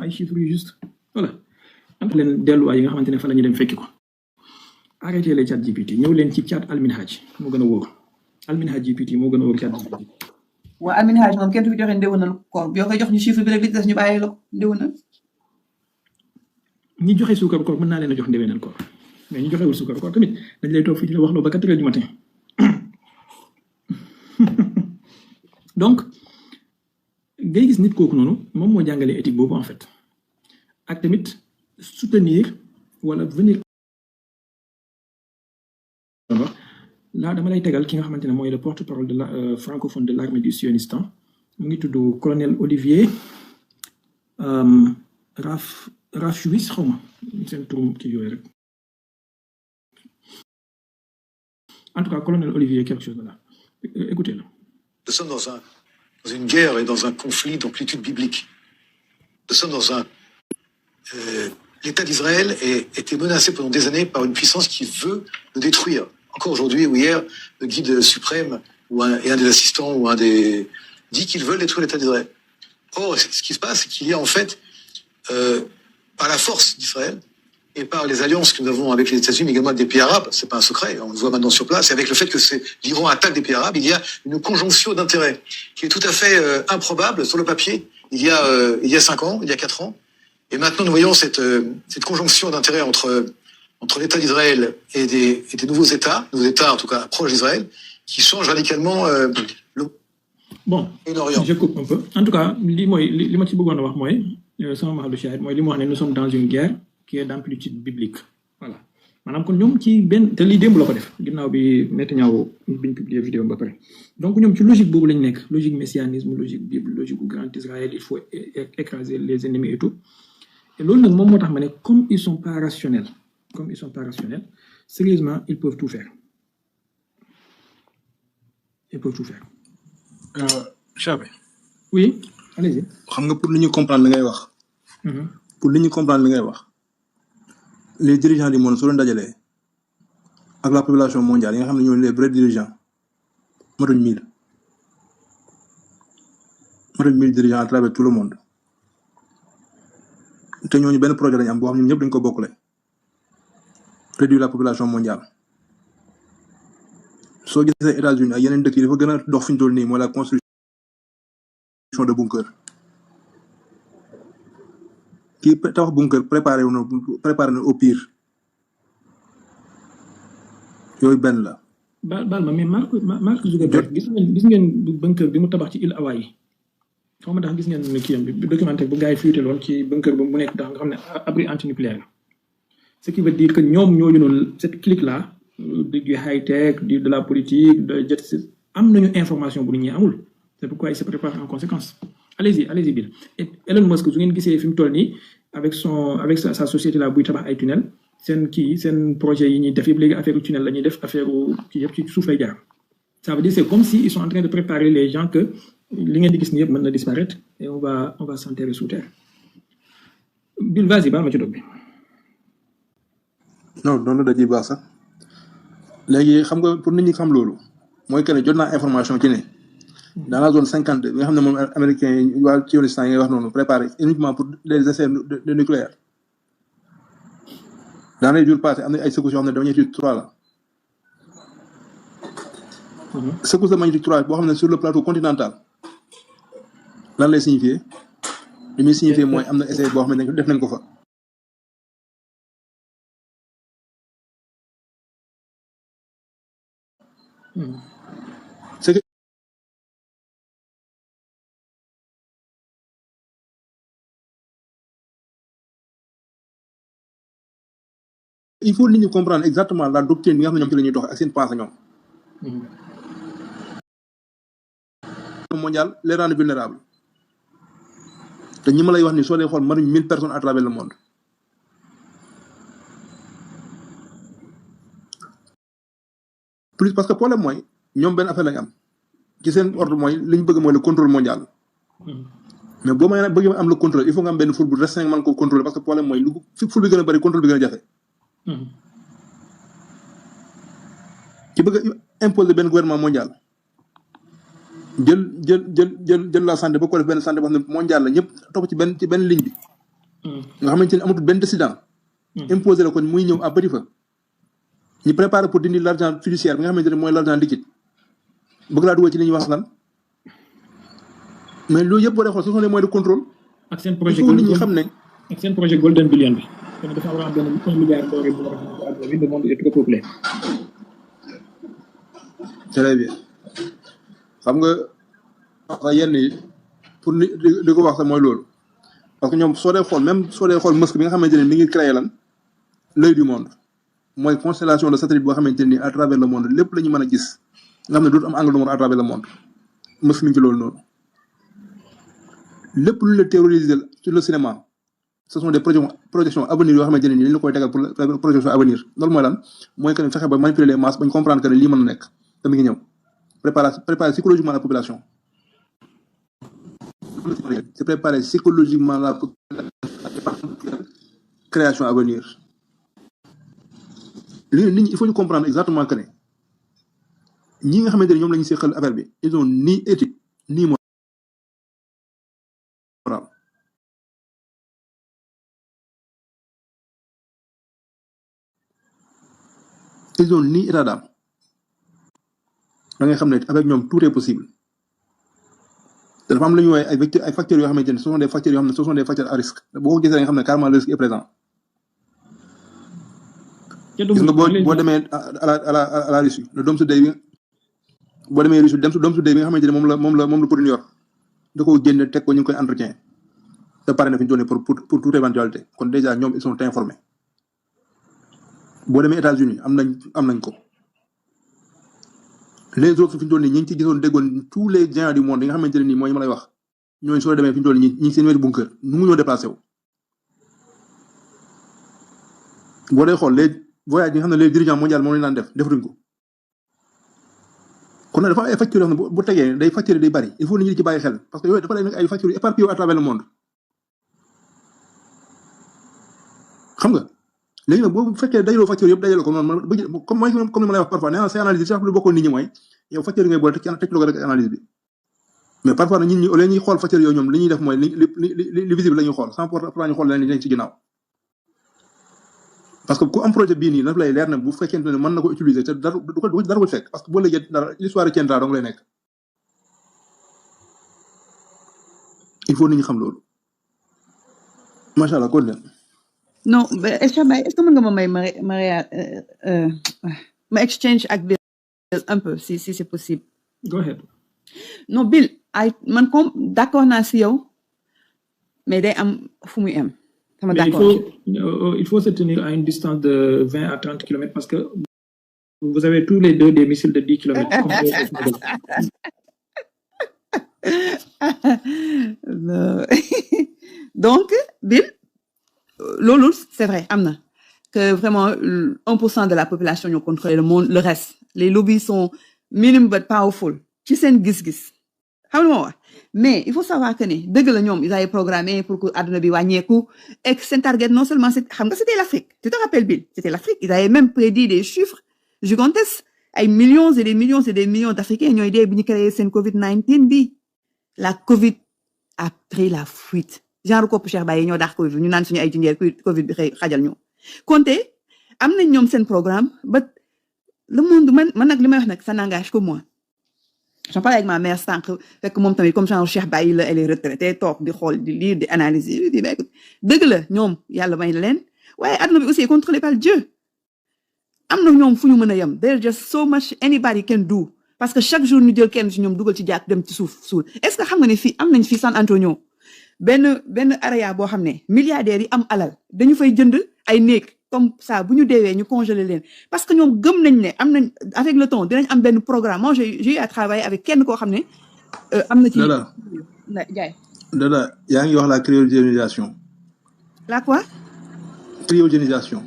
ay chiffres yu juste voilà am leen delluwaay yi nga xamante ne fa la ñu dem fekki ko arrêté les chat GPT ñëw leen ci chat Alminhaj moo gën a wóor Alminhaj GPT moo gën a wóor chat GPT. waa Alminhaj moom kenn du fi joxe ndéwénal koor yoo koy jox ñu chiffre bi rek li des ñu bàyyi la ko ndéwénal. ñi joxe suukar koor mën naa leen a jox ndéwénal koor mais ñi joxewul suukar koor tamit dañ lay toog fii di la wax loo ba 4 heures du matin donc ngay gis nit kooku noonu moom moo jàngalee éthique boobu en fait ak tamit soutenir wala venir. là dama lay tegal ki nga xamante ne mooy le porte-parole de la francophone de l'armée du Sionistan mu ngi tudd colonel Olivier Rafchuis xaw ma seen turum kii yooyu rek en tout cas colonel Olivier quelque chose de là écoutez-le. Nous sommes dans une guerre et dans un conflit d'amplitude biblique. Nous sommes dans un l'État d'Israël était menacé pendant des années par une puissance qui veut le détruire. Encore aujourd'hui ou hier, le guide suprême et un des assistants ou un des dit qu'ils veulent détruire l'État d'Israël. Or, ce qui se passe, c'est qu'il y a en fait, par la force d'Israël et par les alliances que nous avons avec les États-Unis, mais également avec des pays arabes, c'est pas un secret, on le voit maintenant sur place, et avec le fait que l'Iran attaque des pays arabes, il y a une conjonction d'intérêts qui est tout à fait improbable sur le papier. Il y a 5 ans, il y a 4 ans, et maintenant nous voyons cette conjonction d'intérêts entre l'État d'Israël et des nouveaux États en tout cas proches d'Israël, qui changent radicalement le Moyen-Orient. Je coupe un peu. En tout cas, li ma ci bëggoon a wax mooy sama mahadu shahid mooy li mu wax ne nous sommes dans une guerre qui est d'amplitude biblique. Voilà. Maanaam kon ñoom ci benn te lii démb la ko def ginnaaw bi Netanyahu biñ publier vidéo ba pare. Donc ñoom ci logique boobu lañ nekk, logique messianisme, logique Bible, logique du grand Israël, il faut écraser les ennemis et tout. Et loolu nag moom moo tax ma ne comme ils sont pas rationnels, sérieusement, ils peuvent tout faire. Ils peuvent tout faire. Chabé. Oui, allez-y. Xam nga pour li ñu comprendre li ngay wax. Pour li ñu comprendre li ngay wax. Les dirigeants du monde soo leen dajalee ak la population mondiale yi nga xam ne ñooy les vrais dirigeants matuñ 1000 dirigeants à travers tout le monde. te ñooñu benn projet lañ am boo xam ne ñëpp dañ ko bokkule. Réduire la population mondiale. soo gisee États-Unis ak yeneen dëkk yi dafa gën a dox fi ñu toll nii mooy la construction de bunker. kii tabax bunker préparé na au pire yooyu benn la. baal ma mais Mark Zuckerberg gis ngeen bunker bi mu tabax ci île Hawaï xaw ma ndax gis ngeen kii am bi documentaire bu gars yi fuité loon ci bunker ba mu nekk ndax nga xam ne abri antinucléaire. Ce qui veut dire que ñoom ñooñu noonu cette clique là du high tech de la politique de jet am nañu information bu nit ñi amul c'est pourquoi il se prépare en conséquence. Allez-y Bill. Et Elon Musk su ngeen gisee fi mu toll nii avec sa société là buy tabax ay tunnel seen projet yi ñuy def yëpp léegi affaire tunnel la ñuy def affaire kii yëpp ci suuf lay jaar. Ça veut dire c'est comme si ils sont en train de préparer les gens que li ngeen di gis ni yëpp mën na disparaître et on va s'enterrer sous terre. Bill, vas-y baal ma ci dog bi. non noonu da ciy baax sax léegi xam nga pour nit ñi xam loolu mooy que ne jot naa information ci ne dans la zone 52 bi nga xam ne moom américain yi waa sionistan yi ngay wax noonu préparé uniquement pour les essais de nucléaire dans les jours passés am na ay secousses yoo xam ne de magnitude 3 la. secousse de magnitude 3 boo xam ne sur le plateau continental lan lay signifier li muy signifier mooy am na essai boo xam ne def nañ ko fa. C'est que il faut nit ñi comprendre exactement la doctrine bi nga xam ne ñoom ci la ñuy dox ak seen pensée ñoom. mondial les rendre vulnérables te ñi ma lay wax ni soo dee xool mënuñ 1000 personnes à travers le monde. plus parce que problème mooy ñoom benn affaire lañ am ci seen ordre mooy li ñu bëgg mooy le contrôle mondial. mais boo may bëggee am le contrôle il faut nga am benn foule bu restreint man ko contrôler parce que problème mooy lu fi foule bi gën a bëri contrôle bi gën a jafe. ci bëgg a imposer benn gouvernement mondial jël la santé ba ko def benn santé boo xam ne mondial la ñëpp topp ci benn ligne bi nga xamante ni amatul benn décident imposé la kon muy ñëw à petit feu ñu préparé pour dindi l'argent fiduciaire bi nga xamante ne mooy l'argent liquide bëgg laa dugal ci li ñuy wax lan mais loolu yëpp boo dee xool ce sont les moyens de contrôle ak seen projet nit ñi xam ne ak seen projet golden billion bi kon dafa war a am benn 1 milliard d'euros bu nga xam ne le monde est trop peuplé. très bien xam nga sax yenn yi pour di ko wax sax mooy loolu parce que ñoom soo dee xool même soo dee xool Musk bi nga xamante ne mi ngi créé lan l'œil du monde mooy constellation de satellite boo xamante ni à travers le monde lépp la ñu mën a gis nga xam ne dootu am angle de mort à travers le monde Musk mi ngi ci loolu noonu lépp lu la théoriser sur le cinéma ce sont des projections à venir yoo xamante ne nii dañu la koy tegal pour projection à venir loolu mooy lan mooy que ne fexe ba manipuler les masses bañ comprendre que ne lii mën na nekk te mi ngi ñëw préparer psychologiquement la population c'est préparer psychologiquement la création à venir léegi nit ñi il faut ñu comprendre exactement que ne ñi nga xamante ne ñoom la ñu seqal affaire bi ils ont ni éthique ni moral ils ont ni état d'âme da ngay xam ne avec ñoom tout est possible te dafa am lu ñuy woowee ay facteurs yoo xamante ne ce sont des facteurs yoo xam ne ce sont des facteurs à risque boo ko gisee nga xam ne carrément le risque est présent. gis nga boo demee à la Russie le Dome Soudey bi boo demee Russie Dome Soudey bi nga xamante ne moom la Poutine yor da koo génne teg ko ñu ngi koy entretien te pare na fi ñu toll pour toute éventualité kon déjà ñoom ils sont informés boo demee États-Unis am nañ ko les autres fi ñu toll nii ñi ngi ci gisoon déggoon tous les géants du monde yi nga xamante ne nii mooy ma lay wax ñooñu soo demee fi ñu toll nii ñi ngi seen wér bunker nu mu ñoo déplacé wu boo dee xool les voyages yi nga xam ne les dirigeants mondiaux moom lañu daan defuñ ko kon nag dafa am ay factures yoo xam ne bu tegee day factures day bari il faut nit ñi di ci bàyyi xel parce que yooyu dafa nekk ay factures éparpillées à travers le monde xam nga léegi nag boo fekkee dajaloo factures yëpp dajaloo ko noonu comme ni ma lay wax parfois nee naa say analyse sax lu bokkoon nit ñi mooy yow factures yi ngay boole teg lo ko rek analyse bi mais parfois nag nit ñi au lieu ñuy xool factures yooyu ñoom li ñuy def mooy li visible la ñuy xool sans pour ñu xool leen li nekk ci ginnaaw parce que ku am projet bii nii daf lay leer ne bu fekkente ne mën na ko utiliser te dara du ko fekk parce que boo léegi dara l'histoire retiendra donc lay nekk il faut nit ñi xam loolu macha allah kon non est-ce que mën nga ma may ma exchange ak Bill un peu si c'est possible. Go ahead. non Bill man comme d'accord naa si yow mais day am fu muy am. sama d'accord il faut se tenir à une distance de 20 à 30 kilomètres parce que vous avez tous les deux des missiles de 10 kilomètres. donc Bill loolu c'est vrai am na que vraiment 1% de la population ñoo contrôler le monde le reste les lobbies sont minimum but powerful ci seen gis-gis xam nga moo wax mais il faut savoir que ne dëgg la ñoom ils avaient programmé pour que àdduna bi wàññeeku et que seen target non seulement xam nga c'était l'Afrique tu te rappelles Bill c'était l'Afrique ils avaient même prédit des chiffres gigantesques ay millions et des millions et des millions d'Africains ñooy dee bu ñu créé seen Covid-19 bi la Covid a pris la fuite genre kopp Cheikh Baye ñoo daax Covid ñu naan suñu ay jinjeer Covid bi xajal ñu konte am nañ ñoom seen programme ba le monde man nag li may wax nag ça n'engage que moi j'en parlais avec ma mère sànq fekk moom tamit comme genre Cheikh Baye la elle est retraitée toog di xool di lire di analyser di écoute dëgg la ñoom yàlla may na leen waaye adduna bi aussi est contrôlé par Dieu am na ñoom fu ñu mën a yem there's just so much anybody can do parce que chaque jour ñu jël kenn ci ñoom dugal ci jàkk dem ci suuf est-ce que xam nga ne fii am nañ fii San Antonio benn area boo xam ne milliardaires yi am alal dañu fay jënd ay néeg comme ça bu ñu deewee ñu congeler leen parce que ñoom gëm nañ ne am nañ avec le temps dinañ am benn programme moi j'ai eu à travailler avec kenn koo xam ne am na ci jaay Dada yaa ngi wax la cryogénisation la quoi cryogénisation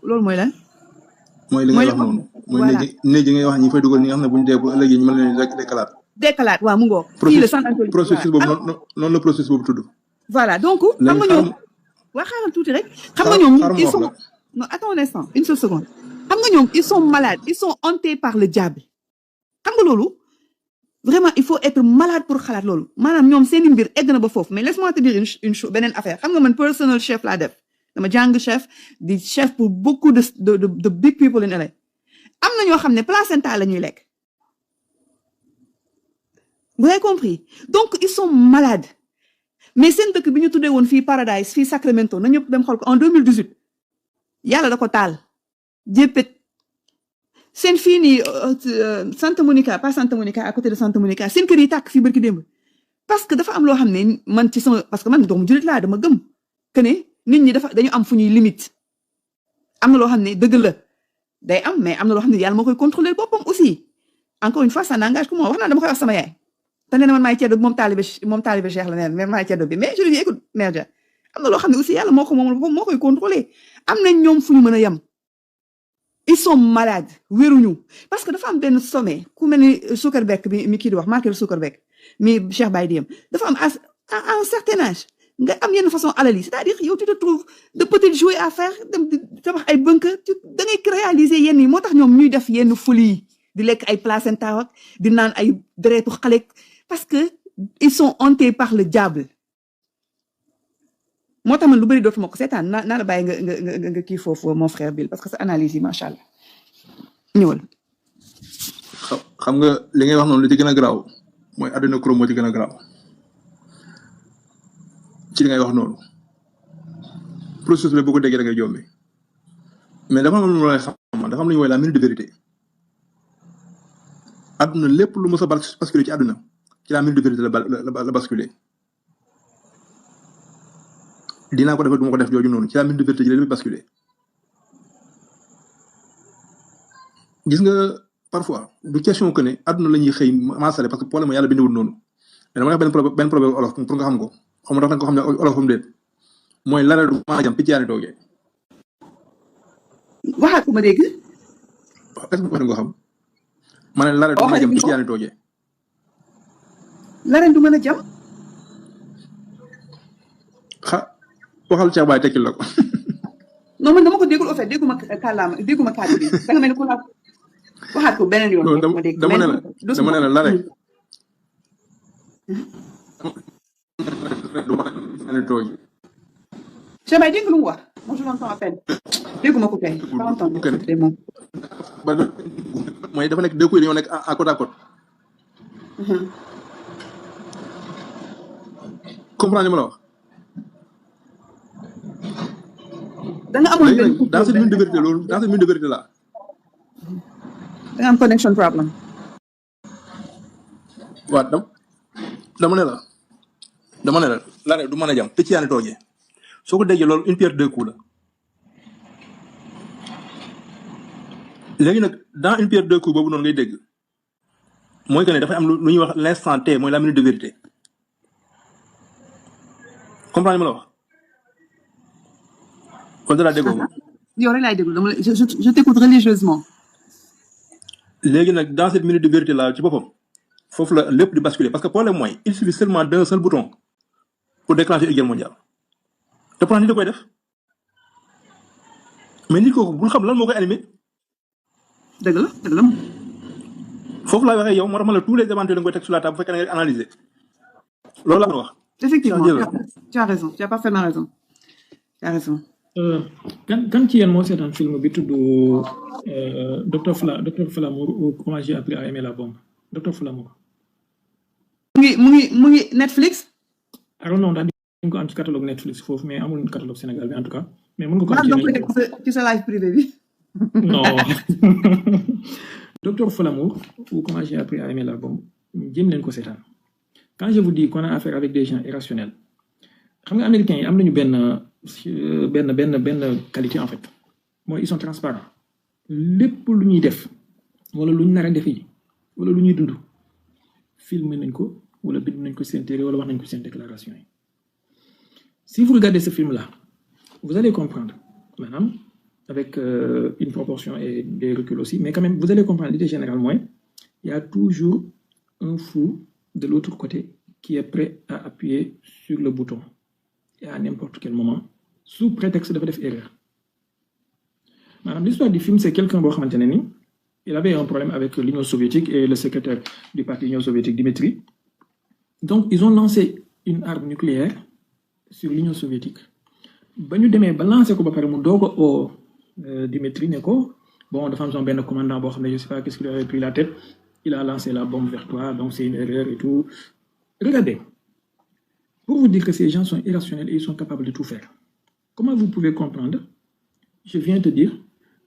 loolu mooy lan mooy li ngay wax noonu mooy néeg yi ngay wax ñi fay dugal ñi nga xam ne bu ñu dee bu ëllëgee ñu mën leen rek décalaat waaw mu ngoog fii le San Antonio processus boobu noonu la processus boobu tudd voilà donc xam nga ñoom waa xaaral tuuti rek xam nga ñoom ils sont non attends un instant une seule seconde xam nga ñoom ils sont malades ils sont hantés par le diable xam nga loolu Vraiment, il faut être malade pour xalaat loolu maanaam ñoom seeni mbir egg na ba foofu mais laisse-moi te dire une chose beneen affaire xam nga man personal chef laa def dama jàng chef di chef pour beaucoup de big people in LA am na ñoo xam ne placenta la ñuy lekk vous avez compris donc ils sont malades mais seen dëkk bi ñu tuddee woon fii Paradise fii Sacramento na ñëpp dem xool ko en 2018 yàlla da ko taal jéppét seen fii nii Santa Monica pas Santa Monica à côté de Santa Monica seen kër yi tàkk fii barki démb parce que dafa am loo xam ne man ci sama parce que man doomu jullit laa dama gëm que ne nit ñi dañu am fu ñuy limite am na loo xam ne dëgg la day am mais am na loo xam ne yàlla moo koy contrôler boppam aussi encore une fois ça n'engage que moi wax naa dama koy wax sama yaay te nee na man maay ceddo bi moom taalibe Cheikh la neen mais maay ceddo bi mais je lui dis écoute mère Dia am na loo xam ne aussi yàlla moo koy contrôler am nañ ñoom fu ñu mën a yem ils sont malades wéruñu parce que dafa am benn sommet ku mel ni Zuckerberg bi mi kii di wax Mark Zuckerberg mi Cheikh Baye Diem dafa am à un certain âge nga am yenn façon alal yi c'est-à-dire yow tu te trouves de petits jouets à faire dem di tabax ay bunker da ngay réaliser yenn yi moo tax ñoom ñuy def yenn folie yi di lekk ay placenta ak di naan ay deretu xale parce que ils sont hantés par le diable moo tax man lu bëri dootuma ko seetaan naa la bàyyi nga kii foofu mon frère Bill parce que sa analyse yi macha allah ñëwal. xam nga li ngay wax noonu li ci gën a garaaw mooy adénochrome moo ci gën a garaaw ci li ngay wax noonu processus bi boo ko déggee da ngay jombi mais dafa am lu lay xam dafa am lu ñuy woowee la minute de vérité àdduna lépp lu mës a basculer ci àdduna ci la minute de vérité la basculer. dinaa ko def du ma ko def jooju noonu ci la minute de vérité ci la basculer gis nga parfois du question que ne àdduna la ñuy xëy maasale parce que problème yàlla bindewul noonu mais dama def benn problème olof pour nga xam ko xam nga dafa nga ko xam ne olof am déet mooy lara du maa jam picc yaa ni toogee. waxaat ko ma dégg. est-ce que wax nga xam ma ne lara du maa jam picc yaa ni toogee. lara du mën a jam. waxal Cheikh Baye tekkil la ko. non man dama ko déggul au fait dégguma kàllaama dégguma kàddu bi da nga mel ni ku la waxaat ko beneen yoon. dama ne la lare. du ma ne toog. Cheikh Baye dégg nga lu mu wax moi je l'entends à peine dégguma ko tey. mooy dafa nekk deux coups yi dañoo nekk à côte à côte. comprendre li ma la wax. da nga amoon benn dans cette minute de vérité loolu dans cette minute de vérité là. da nga am connection problem. waaw dama ne la lare du mën a jam picc yaa ni toogee soo ko déggee loolu une pierre deux coups la. léegi nag dans une pierre deux coups boobu noonu ngay dégg mooy que ne dafay am lu ñuy wax l'instant T mooy la minute de vérité comprendre li ma la wax. kon dara déggoo ko. yow rek laay déglu dama je t'écoute religieusement. léegi nag dans cette minute de vérité là ci boppam foofu la lépp di basculer parce que problème mooy il suffit seulement d'un seul bouton pour déclencher une guerre mondiale te pourtant nit da koy def mais nit kooku bul xam lan moo koy animé. dëgg la. foofu laay waxee yow moo tax ma la tous les événements da nga koy teg sur la table bu fekkee da ngay analyser loolu laa ko wax. effectivement tu as raison tu as parfaitement raison tu as raison. kan ci yéen moo seetaan film bi tudd docteur Flamour ou comment j'ai appris à aimer la bombe docteur Flamour. mu ngi Netflix. alors non daal di ko am ci catalogue Netflix foofu mais amul catalogue Sénégal bi en tout cas. mais mën nga ko am ci sa live privé bi. non docteur Flamour ou comment j'ai appris à aimer la bombe jéem leen ko seetaan quand je vous dis qu'on a affaire avec des gens irrationnels xam nga américains yi am nañu benn qualité en fait mooy ils sont transparents lépp lu ñuy def wala lu ñu nar a def yi wala lu ñuy dund filmé nañ ko wala bind nañ ko seen téere wala wax nañ ko seen déclaration yi si vous regardez ce film là vous allez comprendre maanaam avec une proportion et des reculs aussi mais quand même vous allez comprendre l'idée générale mooy il y a toujours un fou de l'autre côté qui est prêt à appuyer sur le bouton et à n'importe quel moment sous prétexte dafa def erreur maanaam l'histoire du film c'est quelqu'un boo xamante ne ni Il avait un problème avec l'Union soviétique et le secrétaire du parti Union soviétique, Dimitri. Donc, ils ont lancé une arme nucléaire sur l'Union soviétique. Ba ñu demee ba lancé ko ba pare mu doog a Dimitri ne ko bon dafa am son benn commandant boo xam ne je sais pas qu'est-ce qu'il avait pris la tête, il a lancé la bombe vers toi, donc c'est une erreur et tout. Regardez, pour vous dire que ces gens sont irrationnels et ils sont capables de tout faire. Comment vous pouvez comprendre? Je viens te dire,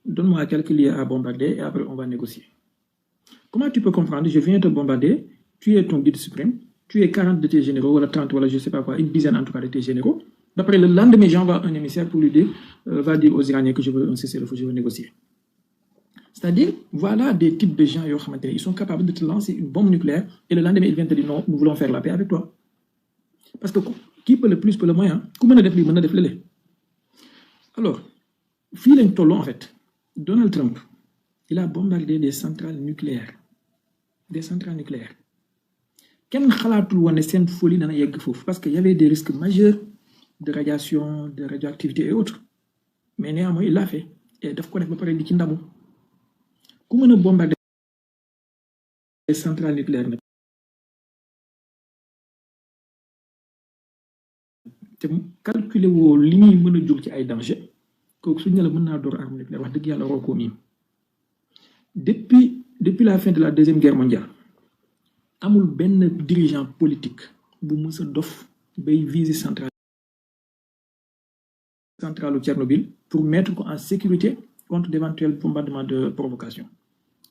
donne-moi quelques lieux à bombarder et après on va négocier. Comment tu peux comprendre? Je viens te bombarder, tu es ton guide suprême, tu es 40 de tes généraux, ou 30, ou je sais pas quoi, une dizaine en tout cas de tes généraux. D'après le lendemain, j'envoie un émissaire pour lui dire, va dire aux Iraniens que je veux un cessez-le-feu, je veux négocier. C'est-à-dire, voilà des types de gens, ils sont capables de te lancer une bombe nucléaire et le lendemain, ils viennent te dire non, nous voulons faire la paix avec toi. Parce que qui peut le plus, peut le moins. Comment on a fait Alors, Phil Tolo, en fait, Donald Trump, il a bombardé des centrales nucléaires. Des centrales nucléaires. Quel khalatul wane sen folie dana yegg fofu parce qu'il y avait des risques majeurs de radiation, de radioactivité et autres. Mais néanmoins, il l'a fait. Et daf ko def ba paré di ci ndamu. Ku mëna bombarder des centrales nucléaires nak te calculer wo li muy mëna jog ci ay danger kooku suñu la mën naa door arme nucléaire wax dëgg yàlla waroo koo miim. Depuis la fin de la Deuxième Guerre mondiale, amul benn dirigeant politique bu mës a dof bay viser centrale au Tchernobyl pour mettre en sécurité contre d'éventuels bombardements de provocation.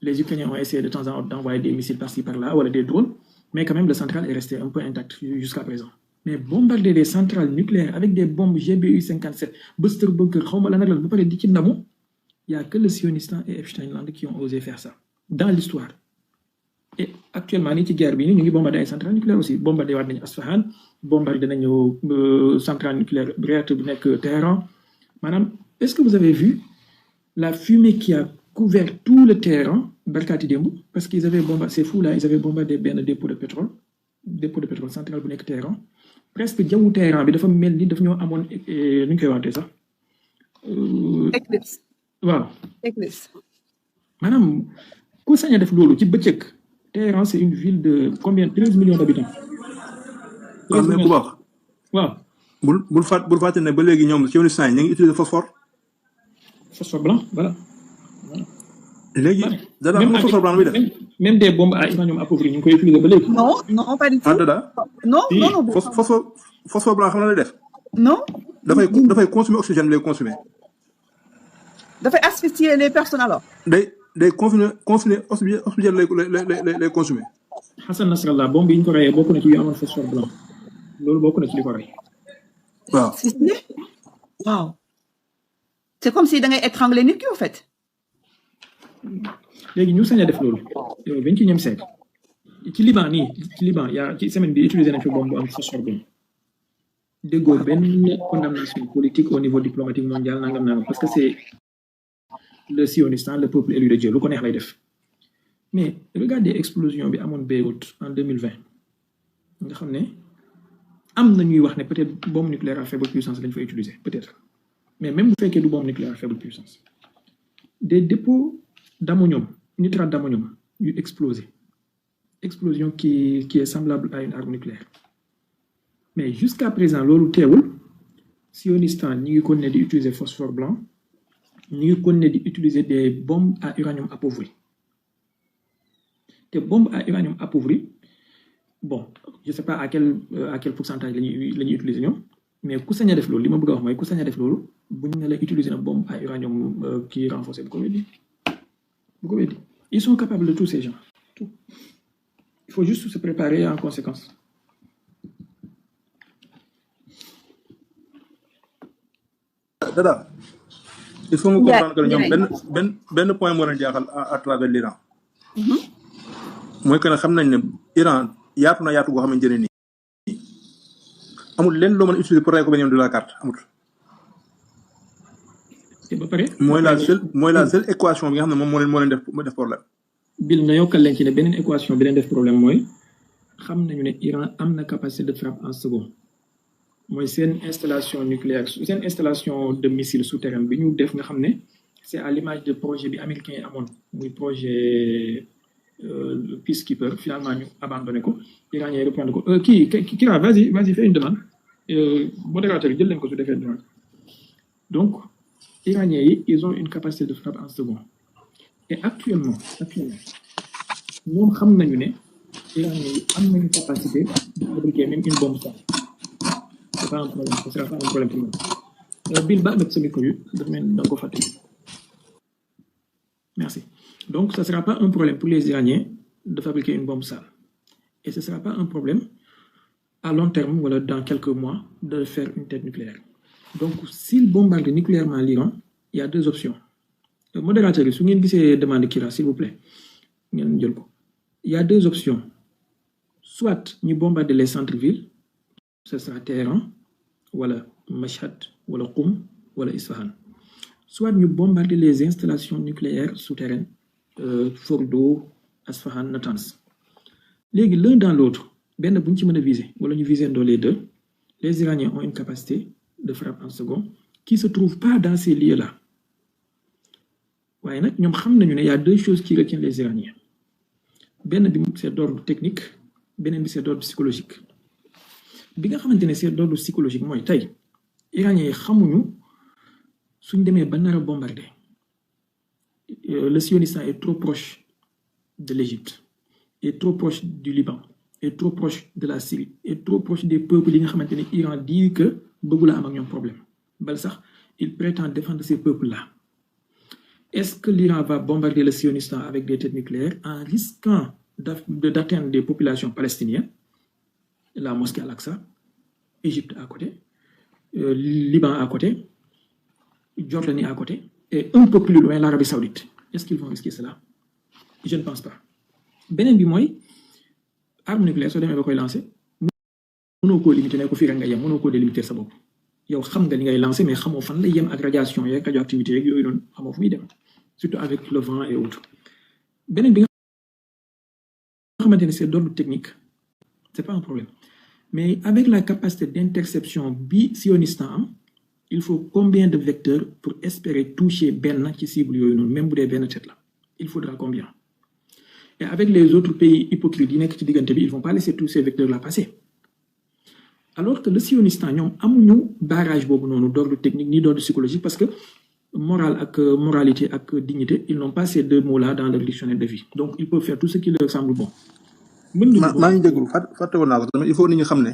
Les Ukrainiens ont essayé de temps en temps d'envoyer des missiles par-ci par-là ou des drones, mais quand même la centrale est restée un peu intacte jusqu'à présent. Mais bombarder des centrales nucléaires avec des bombes GBU-57, Buster Bunker, il n'y a que le Sionistan et Epsteinland qui ont osé faire ça dans l'histoire. Et actuellement, nous avons bombardé des centrales nucléaires aussi. Bombardé Asfahan, bombardé des centrales nucléaires de Téhéran. Madame, est-ce que vous avez vu la fumée qui a couvert tout le Téhéran, Barkati Dembou, parce qu'ils avaient bombardé, c'est fou là, ils avaient bombardé bien un dépôt de pétrole central de Téhéran. Presque Djamou Téhéran, mais dafa mel ni daf ñoo amone ñu koy waxé sax éclipse. Waaw. Éclipse. Madame, ku sañ a def lolu ci bëccëg. Téhéran, c'est une ville de combien? 13 millions d'habitants. Ah, mais quoi? Waaw. Bul fàtte ne ba léegi ñoom sionistan yi ñu ngi utiliser phosphore. Phosphore blanc, voilà. Léegi dada am phosphore blanc bi def. Même des bombes à uranium appauvri ñu koy utiliser ba léegi. Non, pas du tout. Ah dada. Non. Phosphore blanc xam na lay def. Non. dafay consommer oxygène lay consommer. Dafay asphyxier les personnes alors. day consommer oxygène lay consommer. Hassan Nasrallah bombe yi ñu ko reyee bokk na ci yu amoon phosphore blanc. Loolu bokk na ci li ko rey. Waaw. Wow. C'est comme si da ngay étrangler nit ki en fait. Léegi ñu sañ a def loolu. 21e siècle. Ci Liban yaa ci semaine bi utilisé nañ fi bombe bu am phosphore blanc. Déggoo benn condamnation politique au niveau diplomatique mondial nangam parce que c'est le sionistan, le peuple élu de Dieu, lu ko neex lay def. Mais regardez explosion bi amoon Beyrouth en 2020. Nga xam ne am na ñuy wax ne peut-être bombe nucléaire à faible puissance lañ fa utiliser peut-être. Mais même bu fekkee du bombe nucléaire à faible puissance. Des dépôts d'ammonium, nitrate d'ammonium yu explosé. Explosion qui est semblable à une arme nucléaire. Mais jusqu'à présent, loolu teewul sionistan ñi ngi continuer di utiliser phosphore blanc, ñi ngi continuer di utiliser des bombes à uranium appauvri. Des bombes à uranium appauvri, bon, je sais pas à quel pourcentage la ñuy utiliser ñoom, mais ku sañ a def loolu li ma bëgg a wax mooy ku sañ a def loolu buñ ne la utiliser na bombe à uranium qui est renforcée bu ko weddi. Ils sont capables de tous ces gens. Tout. Il faut juste se préparer en conséquence. Dada, il faut me comprendre que ñoom benn point moo leen jaaxal à travers l'Iran. Mooy que ne xam nañ ne Iran yaatu na yaatu goo xamante ne nii amul lenn loo mën a utiliser pour rey ko ba ñoom de la carte amul. mooy la seule équation bi nga xam ne moom moo leen def problème. Bil nga yokkal leen ci ne beneen équation bi leen def problème mooy xam nañu ne Iran am na capacité de frappe en seconde. Mooy seen installation nucléaire seen installation de missile souterrain bi ñu def nga xam ne c'est à l'image de projet bi américain yi amoon muy projet Peacekeeper finalement ñu abandonné ko iranien yi reprendre ko Kira vas-y fais une demande modérateur yi jël leen ko su defee demande donc iraniens yi ils ont une capacité de frappe en second et actuellement ñoom xam nañu ne iraniens yi am nañu capacité de fabriquer même une bombe ça c'est pas un problème ce sera pas un problème pour nous Bill ba met sa micro yu dafa mel da nga ko fàtte merci donc ça sera pas un problème pour les iraniens de fabriquer une bombe sale et ce sera pas un problème à long terme ou dans quelques mois de faire une tête nucléaire donc s'il bombarde nucléairement l'Iran il y a deux options modérateur yi su ngeen gisee demande Kira s'il vous plaît ngeen jël ko il y a deux options soit ñu bombarder les centres-villes ce sera Téhéran wala Mashhad wala Qom wala Isfahan soit ñu bombarder les installations nucléaires souterraines Fordo Isfahan Natanz léegi l'un dans l'autre benn bu ñu ci mën a viser wala ñu viser dans les deux les Iraniens ont une capacité de frappe en second qui se trouve pas dans ces lieux-là waaye nag ñoom xam nañu ne y a deux choses qui retiennent les Iraniens benn bi c'est d'ordre technique beneen bi c'est d'ordre psychologique bi nga xamante ne c'est d'ordre psychologique mooy tey Iraniens yi xamuñu suñ demee ba nar a bombarder le sionisme est trop proche de l'Égypte est trop proche du Liban est trop proche de la Syrie est trop proche des peuples yi nga xamante ne Iran dit que bëggu la am ak ñoom problème bal sax il prétend défendre ces peuples-là est-ce que l'Iran va bombarder le sionisme avec des têtes nucléaires en risquant d'atteindre des populations palestiniennes la mosquée Al-Aqsa Égypte à côté Liban à côté Jordanie à côté et un peu plus loin l'Arabie Saoudite est-ce qu'ils vont risquer cela je ne pense pas beneen bi mooy arme nucléaire soo demee ba koy lancer mënoo koo limiter ne ko fii rek nga yem mënoo koo délimiter sa bopp yow xam nga li ngay lancer mais xamoo fan lay yem ak radiation yeeg radioactivité yeeg yooyu noonu xamoo fu muy dem surtout avec le vent et autres beneen bi nga xamante ne c'est d'ordre technique c'est pas un problème mais avec la capacité d'interception bi sioniste am il faut combien de vecteurs pour espérer toucher benn ci cible yooyu noonu même bu dee benn tête la il faudra combien et avec les autres pays hypocrites yi nekk ci diggante bi ils vont pas laisser tous ces vecteurs là passer alors que le sioniste ñoom amuñu barrage boobu noonu d'ordre technique ni d'ordre psychologique parce que morale ak moralité ak dignité ils n'ont pas ces deux mots là dans leur dictionnaire de vie donc ils peuvent faire tout ce qui leur semble bon maa ngi jégalu fàtte woon naa ko tamit il faut nit ñi xam ne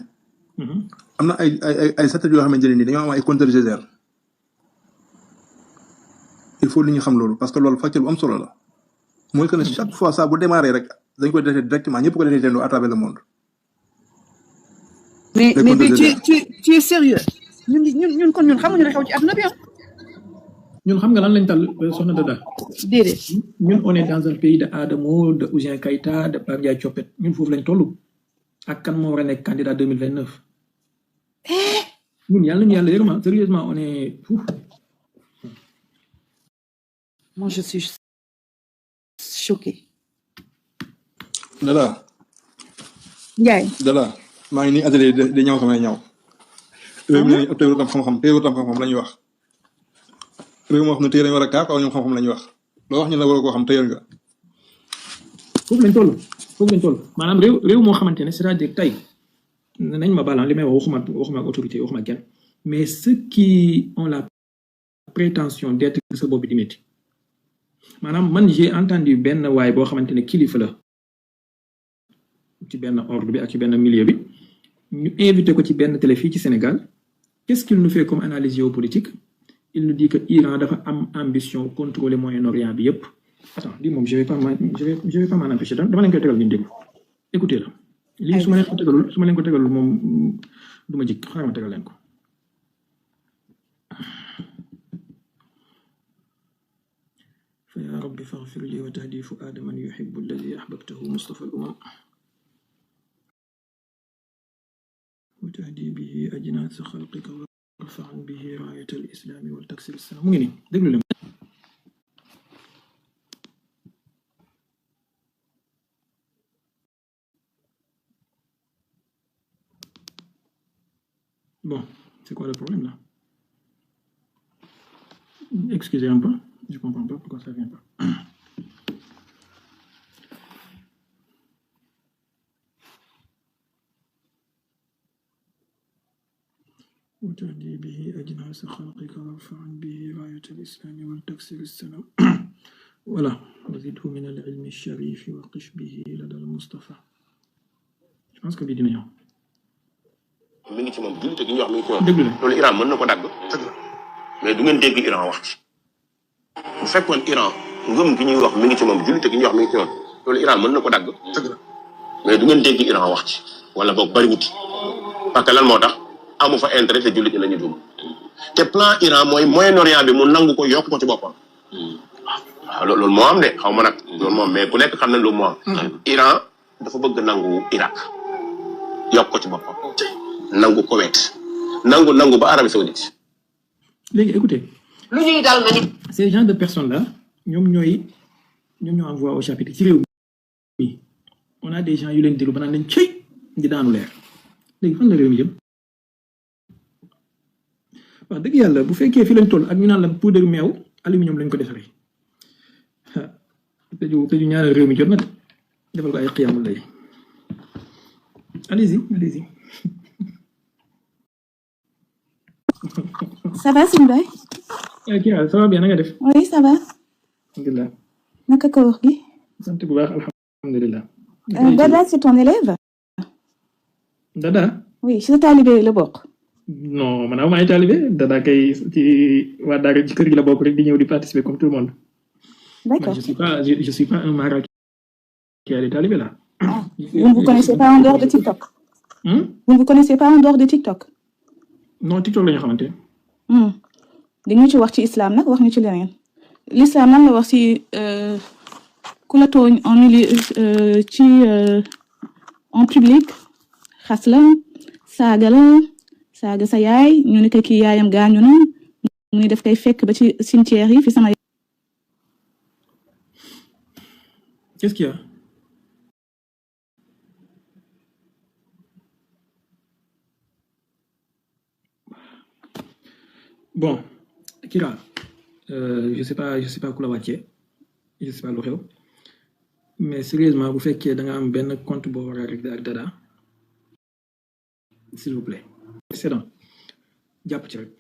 am na ay satellites yoo xamante ne nii dañoo am ay compteurs GSR il faut nit ñi xam loolu parce que loolu facteur bu am solo la mooy que ne chaque fois ça bu démarrer rek dañ koy détecter directement ñëpp ko détecter à travers le monde. mais tu es sérieux ñun kon ñun xamuñu ne xew ci àdduna bi ñun xam nga lan lañ tal soxna Dada déedéet ñun on est dans un pays de Adamo de Ouzin Keïta de Pape Ndiaye Thiopet ñun foofu lañ toll ak kan moo war a nekk candidat 2029 ñun yàlla nañu yàlla yërëm sérieusement on est moi je suis choqué Dada Ndiaye Dada maa ngi nii atelier di ñaw samay ñaw réew mi ne téeru tam xam-xam la ñuy wax réew moo xam ne téye lañu war a kaa kaw ñoom xam-xam la ñuy wax loo wax ñu la war a koo xam téyal nga foofu lañ toll maanaam réew moo xamante ne c'est-à-dire tey nañ ma balan li may wax waxuma autorité waxuma kenn mais ceux qui ont la prétention d'être sa bopp di métti maanaam man j'ai entendu benn waay boo xamante ne kilifa la ci benn ordre bi ak ci benn milieu bi ñu invité ko ci benn télé fii ci Sénégal qu'est-ce qu'il nous fait comme analyse géopolitique il nous dit que Iran dafa am ambition contrôler Moyen-Orient bi yépp attends lii moom je vais pas m'en empêcher dama leen koy tegal ngeen déglu écoutez la lii su ma leen ko tegalul moom du ma jik xaaral ma tegal leen ko fa ya rabbi faghfir li wa tahdi fu'aada man yuhibbu alladhi ahbabtahu mustafa al-umam wa tahdi bihi ajnaas khalqika wa warfa'an bihi raayat al-islam wal taksir as-salam mu ngi nii déglu leen bon c'est quoi le problème là excusez un peu Je comprends pas pourquoi ça vient pas. وتهدي به أجناس خلقك وارفع به راية الإسلام والتكسر السلام voilà وزده من العلم الشريف وقش به لدى المصطفى. Je pense que bii dina ñëw. mi ngi ci moom jullite gi ñuy wax mi ngi ci moom. dëgg la loolu Iran mën na ko dagg. mais du ngeen dégg Iran wax ci. bu fekkoon Iran ngëm gi ñuy wax mi ngi ci moom jullite gi ñuy wax mi ngi ci moom loolu Iran mën na ko dagg. mais du ngeen dégg Iran wax ci wala boog bariwut parce que lan moo tax amu fa intérêt te jullit ñi la ñu dugg te plan Iran mooy Moyen-Orient bi mu nangu ko yokk ko ci boppam. waaw loolu moo am de xaw ma nag loolu moom mais ku nekk xam nañ loolu moo am. Iran dafa bëgg nangu Irak yokk ko ci boppam. nangu Koweït nangu ba Arabie Saoudite. léegi écoutez. lu ñuy dal na nit. ces gens de personnes là ñoom ñoo envoyé au chapitre ci réew mi on a des gens yu leen déglu ba naan leen cëy di daanu leer léegi fan la réew mi jëm. wax dëgg yàlla bu fekkee fi lañ toll ak ñu naan la poudre meew aluminium lañ ko defaree tëju ñaareel réew mi jot na de defal ko ay xiyaamul lay allez-y. Ça va, Simbaye? Kira, ça va bien, na nga def? Oui, ça va. Alhamdulillah. Naka koor gi? Sant bu baax, alhamdulillah. Dada, c'est ton élève? Dada? Oui, ci sa taalibe la bokk. Non, man aw ma ay taalibe. Dada kay ci waa daara ci kër gi la bokk rek di ñëw di participer comme tout le monde. D'accord. Je suis pas un mara qui a des talibés là. Ah, vous ne vous connaissez pas en dehors de TikTok? Vous ne vous connaissez pas en dehors de TikTok? Non, TikTok la ñu xamante. dañu ci wax ci islam nag wax ñu ci leneen. L'islam lan la wax ci ku la tooñ en milieu ci en public xas la saaga sa yaay ñu ne ko kii yaayam gaañu na mu ngi def kay fekk ba ci cimetière yi fi sama. Qu'est-ce qu'il y a? Bon, Kira, je sais pas ku la wàccee je sais pas lu xew mais sérieusement bu fekkee da nga am benn compte boo war a régler ak Dada s'il vous plaît c'est bon jàpp ci rek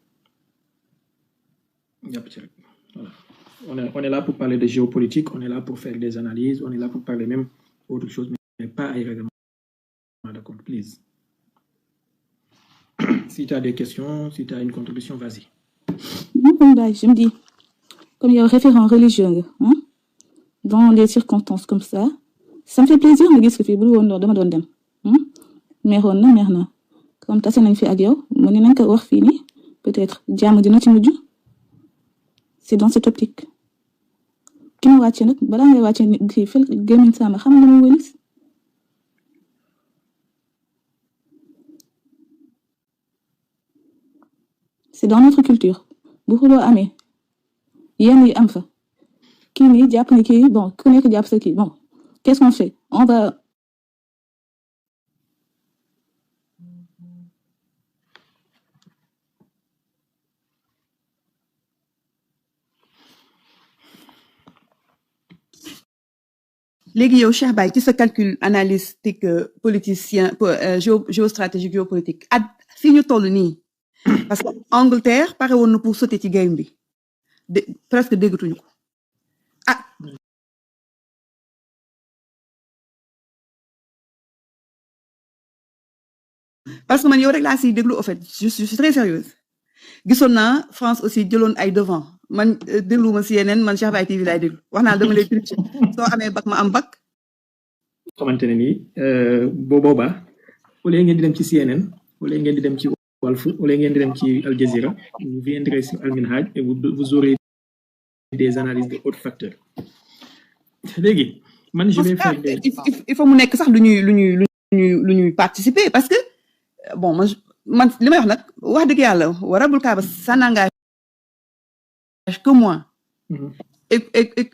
voilà on est là pour parler de géopolitique, on est là pour faire des analyses, on est là pour parler même autre chose mais pas ay règlement de compte, please. Si tu as des questions, si tu as une contribution, vas-y. Non, je me dis, comme il y a un référent religieux, hein, dans des circonstances comme ça me fait plaisir de gis ko fi bu woon dama doon dem meexoon na comme tase nañ fi ak yow mu ne nañ ko wax fii nii peut-être jàmm dina ci mujj. C'est dans cette optique ki ma wàcce nag balaa ngay wàcce kii fël gémmiñ sama xam nga mu wëlis. C'est dans notre culture bu xuloo amee yenn yi am fa kii nii jàpp ni kii bon ku nekk jàpp sa kii bon qu'est-ce qu'on fait? On va léegi yow Cheikh Baye ci sa calcul analytique politicien géostratégique géopolitique at fii ñu toll nii parce que Angleterre pare woon na pour sauter ci game bi presque déggatuñu ko ah parce que man yow rek laa siy déglu au fait je suis très sérieuse gisoon naa France aussi jëloon ay devant man déglu ma CNN man Cheikh Baye TV laay déglu wax naa dama lay tricher soo amee bac ma am bac. xamante ne nii boobaa au lieu ngeen di dem ci CNN au lieu ngeen di dem ci Walf au lieu ngeen di dem ci Al Jazeera vous viendrez sur Al Minhaj et vous aurez des analyses de haute facteur. léegi man je vais faire il faut mu nekk sax lu ñuy participer parce que bon man li may wax nag wax dëgg yàlla warabul kaaba ça n'engage que moi.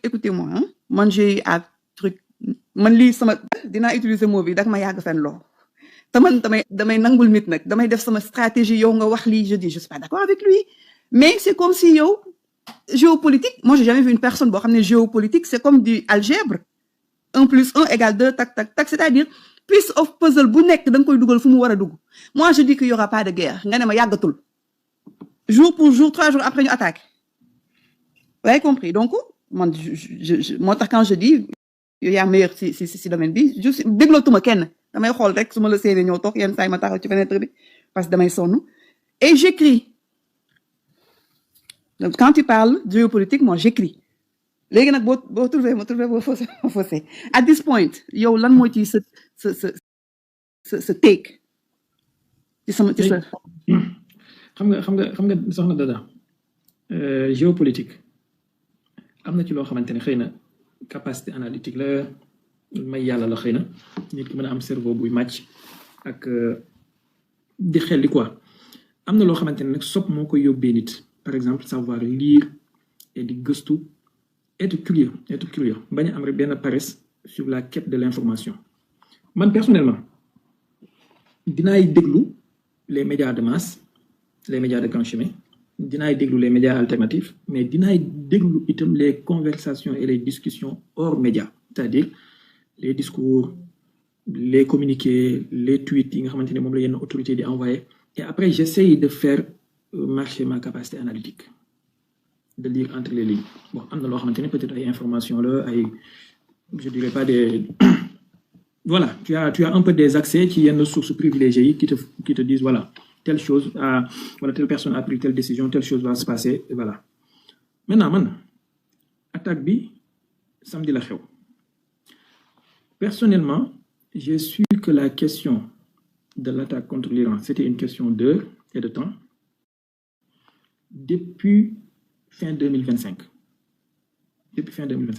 Écoutez-moi hein? Man j'ai à truc man lii sama dinaa utiliser mot bi dak ma yàgg fen loo te man damay nangul nit nag damay def sama stratégie yow nga wax lii je dis je suis pas d'accord avec lui mais c'est comme si yow géopolitique, moi, j'ai jamais vu une personne, bon, géopolitique, c'est comme du algèbre. 1 plus 1 égale 2, tac, tac, tac. C'est-à-dire, piece of puzzle, bu nek, dang koy dugal fu mu wara dugg. Moi, je dis qu'il y aura pas de guerre. Nga ne ma yagatul. Jour pour jour, 3 jours après, ñu attaque. Vous avez compris? Donc, moi, quand je dis, il y a meilleur si domaine bi, je déglootuma kenn. Damay xol rek suma la séné ñëw tok yenn say ma taxaw ci fenêtre bi parce que damay sonn. Et j'écris. Donc, quand tu parles de géopolitique, moi, j'écris. Légui nak bo trouvé fossé. At this point, yow lan mo ci ce take ci sama ci sa xam nga soxna Dada géopolitique am na ci loo xamante ne xëy na capacité analytique la may yàlla la xëy na nit ki mën a am cerveau buy màcc ak di xelli quoi am na loo xamante ne nag sopp moo koy yóbbee nit par exemple savoir lire et di gëstu être curieux bañ a am rek benn paresse sur la quête de l'information man personnellement dinaay déglu les médias de masse les médias de grand chemin dinaay déglu les médias alternatifs mais dinaay déglu itam les conversations et les discussions hors médias c'est-à-dire les discours les communiqués les tweets yi nga xamante ne moom la yenn autorités di envoyer et après j'essaye de faire marcher ma capacité analytique de lire entre les lignes bon am na loo xamante ne peut-être ay informations la ay je dirais pas des voilà tu as un peu des accès ci yenn sources privilégiées yi qui te disent voilà telle chose voilà telle personne a pris telle décision telle chose va se passer et voilà maintenant man attaque bi samedi la xew personnellement j'ai su que la question de l'attaque contre l'Iran c'était une question d'heure et de temps depuis fin 2025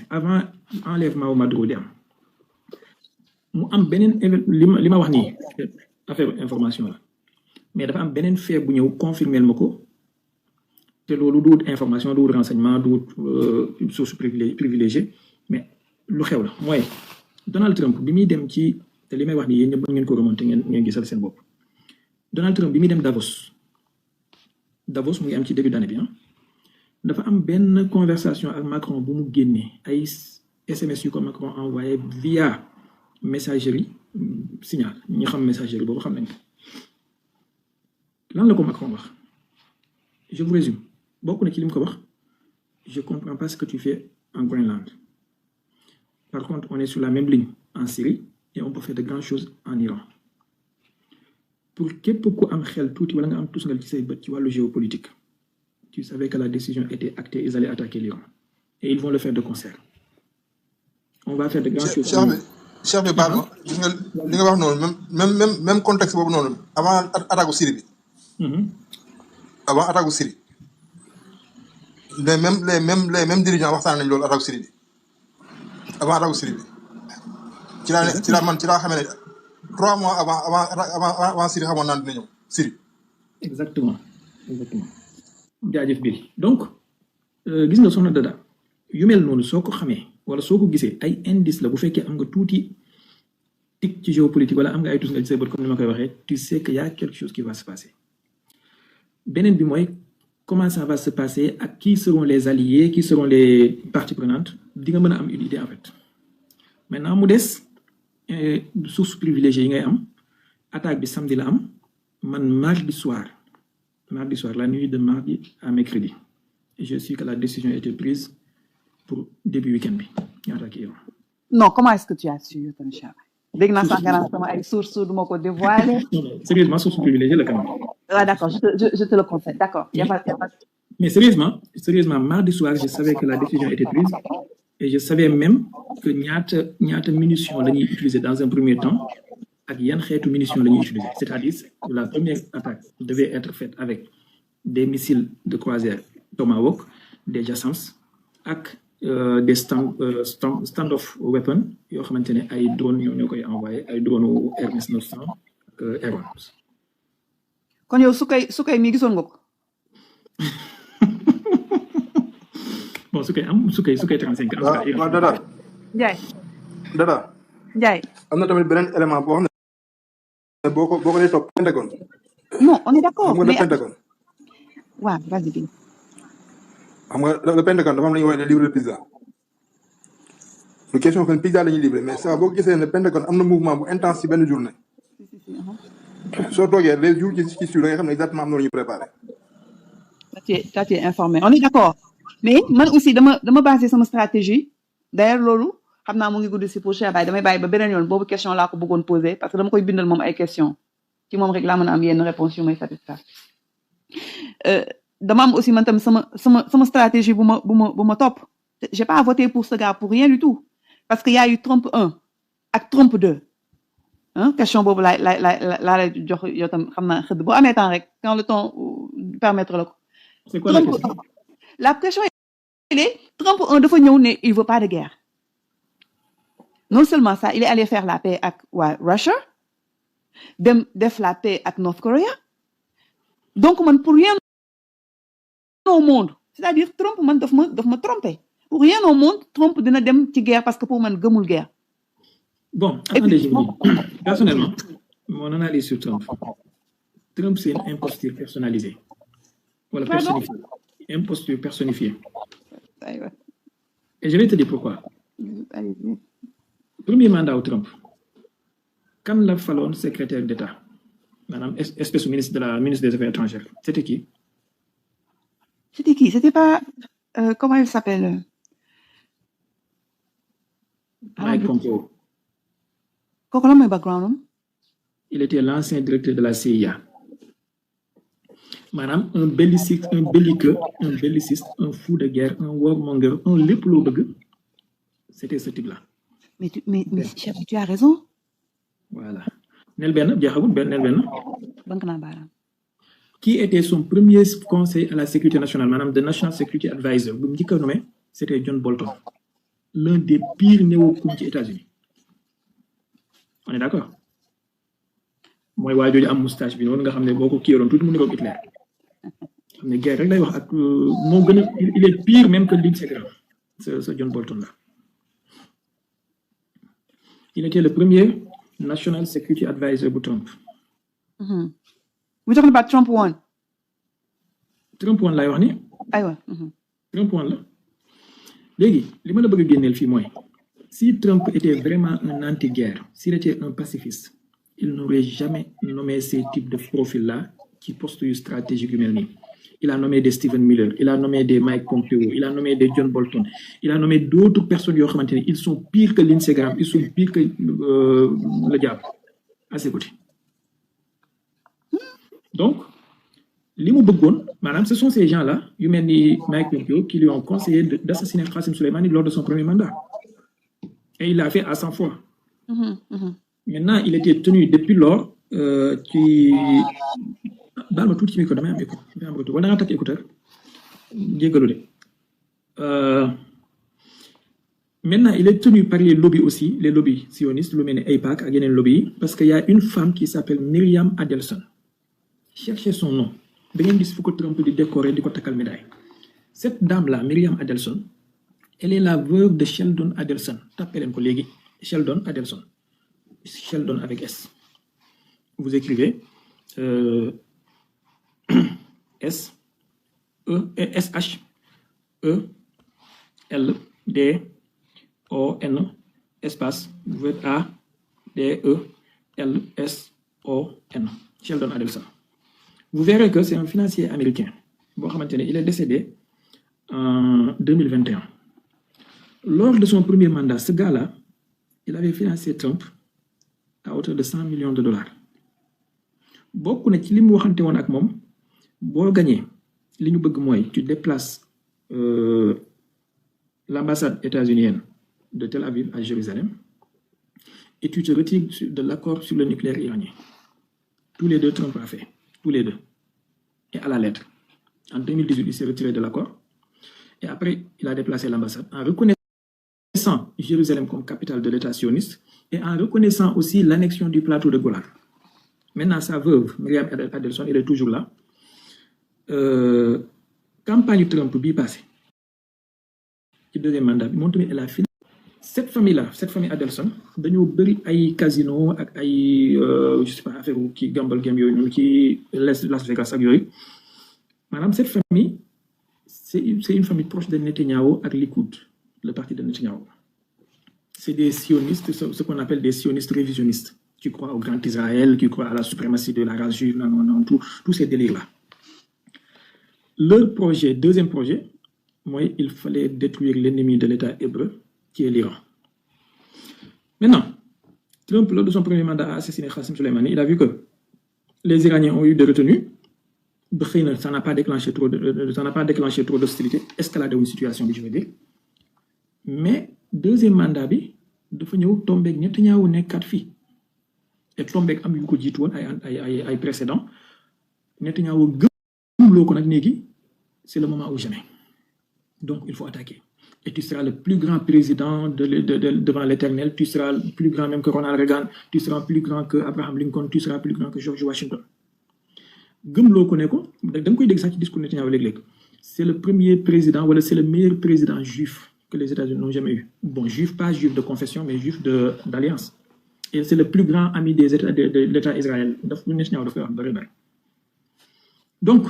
avant enlèvement au Maduro di am mu am beneen li ma wax nii affaire information la mais dafa am beneen fait bu ñëw confirmer ma ko te loolu du wut information du wut renseignement du wut source privilégiée mais lu xew la mooy Donald Trump bi muy dem ci te li may wax nii yéen ñëpp ngeen ko remonté ngeen gisal seen bopp Donald Trump bi muy dem Davos mu ngi am ci début d'année bi dafa am benn conversation ak Macron bu mu génnee ay SMS yu ko Macron envoyé via messagerie signal ñi xam messagerie boobu xam nañ ko lan la ko Macron wax je vous résume bokk na ci li mu ko wax je comprends pas ce que tu fais en Groenland par contre on est sur la même ligne en Syrie et on peut faire de grandes choses en Iran pour képp ku am xel tuuti wala nga am tusngal ci say bët ci wàllu géopolitique tu savais que la décision était actée ils allaient attaquer l'Iran et ils vont le faire de concert on va faire de grandes choses Cheikh bi baal ma gis nga li nga wax noonu même contexte boobu noonu avant attaque Syrie bi avant attaque Syrie les mêmes dirigeants waxtaan nañ loolu attaque Syrie bi avant attaque Syrie bi ci laa xamee ne 3 mois avant Syrie xamoon naan dina ñëw Syrie exactement jaajëf bi donc gis nga soxna Dada yu mel noonu soo ko xamee wala soo ko gisee ay indice la bu fekkee am nga tuuti tic ci géopolitique wala am nga ay tus nga ci sa bët comme ni ma koy waxee tu sais que y a quelque chose qui va se passer beneen bi mooy comment ça va se passer ak qui seront les alliés qui seront les parties prenantes di nga mën a am une idée en fait maintenant mu des source privilégiée yi ngay am attaque bi samedi la am man mardi soir la nuit de mardi à mercredi je sais que la décision a été prise pour début week-end bi ñu attaqué Iran. Non, comment est-ce que tu as su ton chat? Dès que nous avons une source de mon côté dévoilée. Sérieusement, source privilégiée, le Cameroun. Ah, d'accord, je te le concède. D'accord. Y a pas... Mais sérieusement, mardi soir, je savais que la décision était prise et je savais même que ñaata munitions la ñuy utiliser dans un premier temps ak yan xeetu munitions la ñuy utiliser. C'est-à-dire que la première attaque devait être faite avec des missiles de croisière Tomahawk, des JASSAMS ak des standoff weapons yoo xamante ne ay drones ñoo koy envoyé ay drones Hermès 900 ak Air-1. kon yow su koy mi gisoon nga ko. bon su koy 35 ans. waaw Dada. Ndiaye. am na tamit beneen élément boo xam ne boo ko dee topp Pentagone. Non, on est d'accord. xam nga Pentagone. waaw vas-y bi. xam nga le Pentagone dafa am la ñuy wax ne livre de pizza lu question que pizza la ñuy livré mais ça boo gisee ne Pentagone am na mouvement bu intense ci benn journée soo toogee les jours ci suivent da nga xam ne exactement am na lu ñu préparé. Tu es informé on est d'accord mais man aussi dama basé sama stratégie d'ailleurs loolu xam naa mu ngi gudd si pour Cheikh Baye damay bàyyi ba beneen yoon boobu question laa ko bëggoon poser parce que dama koy bindal moom ay question ci moom rek laa mën a am yenn réponse yu may satisfaire dama am aussi man tam sama stratégie bu ma topp j'ai pas voté pour ce gars pour rien du tout parce que y a eu Trump 1 ak Trump 2 question boobu laa lay jox yow tam xam naa xëdd boo amee temps rek quand le temps permettre la ko. C'est quoi la question? La question est Trump 1 dafa ñëw ne il veut pas de guerre. Non seulement ça, il est allé faire la paix avec Russia, def la paix avec North Korea. Donc man pour rien au monde, c'est-à-dire Trump man daf ma tromper. Pour rien au monde, Trump dina dem ci guerre parce que pour man gëmul guerre. Bon, attendez, je vous dis. Personnellement, mon analyse sur Trump. Trump, c'est une imposture personnalisée. Voilà, personnifiée. Imposture personnifiée. Et je vais te dire pourquoi. Premier mandat au Trump. Quand la Fallon, secrétaire d'État, madame, espèce ministre des Affaires étrangères, c'était qui? C'était qui? C'était pas... comment il s'appelle? Mike Pompeo. Comment est mon background? Il était l'ancien directeur de la CIA. Madame, un belliciste, un belliqueux, un belliciste, un fou de guerre, un warmonger, un léplobug. C'était ce type-là. Mais tu as raison. Voilà. Nel Ben, Bank Nabara. Qui était son premier conseil à la sécurité nationale, madame, the National Security Advisor, vous me dites que nommé, c'était John Bolton, l'un des pires néocons des États-Unis. On est d'accord? Moi, je suis un moustache, je suis tout le monde Hitler. Il est pire même que Lindsey Graham, ce John Bolton-là. Il était le premier National Security Advisor pour Trump. We're talking about Trump 1. Trump 1 là, wax ni. Aywa. Trump 1 là. Légui, li ma la bëgg génneel fii mooy, si Trump était vraiment un anti-guerre, s'il était un pacifiste, il n'aurait jamais nommé ces types de profils-là qui postent stratégique humaine. Il a nommé des Stephen Miller, il a nommé des Mike Pompeo, il a nommé des John Bolton, il a nommé d'autres personnes qui ont ils sont pires que Lindsey Graham, ils sont pires que le diable. À ses côtés. Donc, madame, ce sont ces gens-là, Mike Pompeo, qui lui ont conseillé d'assassiner Qasem Soleimani lors de son premier mandat. Et il l'a fait à 100 fois. Maintenant, il était tenu depuis lors dans le tout qui m'écoute, maintenant, il est tenu par les lobbies aussi, les lobbies sionistes, le AIPAC, à un lobby, parce qu'il y a une femme qui s'appelle Myriam Adelson. Cherchez son nom. Il faut que Trump décore de médaille. Cette dame-là, Myriam Adelson, elle est la veuve de Sheldon Adelson. Tapez-le collègue. Sheldon Adelson. Sheldon avec S. Vous écrivez S H E L D O N espace A D E L S O N. Sheldon Adelson. Vous verrez que c'est un financier américain. Il est décédé en 2021. Lors de son premier mandat, ce gars-là, il avait financé Trump à hauteur de 100 millions de dollars. Beaucoup de gens qui ont dit que gagné, tu déplaces l'ambassade états-unienne de Tel Aviv à Jérusalem et tu te retires de l'accord sur le nucléaire iranien. Tous les deux, Trump a fait. Tous les deux. Et à la lettre. En 2018, il s'est retiré de l'accord. Et après, il a déplacé l'ambassade en reconnaissant Jérusalem comme capitale de l'État sioniste et en reconnaissant aussi l'annexion du plateau de Golan. Maintenant, sa veuve, Myriam Adelson, elle est toujours là. Campagne Trump bi-passée, le deuxième mandat, elle a fini. Cette famille-là, cette famille Adelson, dañoo bëri ay casino ak ay je sais pas affaire qui gamble game yooyu noonu ci Las Vegas ak yooyu. Madame, cette famille, c'est une famille proche de Netanyahou avec Likoud, le parti de Netanyahou. C'est des sionistes, ce qu'on appelle des sionistes révisionnistes, qui croient au grand Israël, qui croient à la suprématie de la race juive, tous ces délires-là. Leur projet, deuxième projet, moi, il fallait détruire l'ennemi de l'État hébreu, qui est l'Iran. Maintenant, Trump, lors de son premier mandat, a assassiné Qasem Soleimani. Il a vu que les Iraniens ont eu des retenues. Ça n'a pas déclenché trop d'hostilité, escalade une situation, je veux dire. Mais deuxième mandat, il a tombé avec Netanyahou nekkat fi. Et tombé avec am yu ko jitu won ay précédents. Netanyahou gëm ko nak négui, c'est le moment ou jamais. Donc il faut attaquer. Et tu seras le plus grand président devant l'éternel, tu seras plus grand même que Ronald Reagan, tu seras plus grand que Abraham Lincoln, tu seras plus grand que George Washington. Gëmloo ko ne ko da nga koy dégg sax ci discours Netanyahu léeg-léeg c'est le premier président wala c'est le meilleur président juif que les États-Unis n'ont jamais eu. Bon, juif, pas juif de confession, mais juif d'alliance. Et c'est le plus grand ami des États, de l'État Israël. Donc,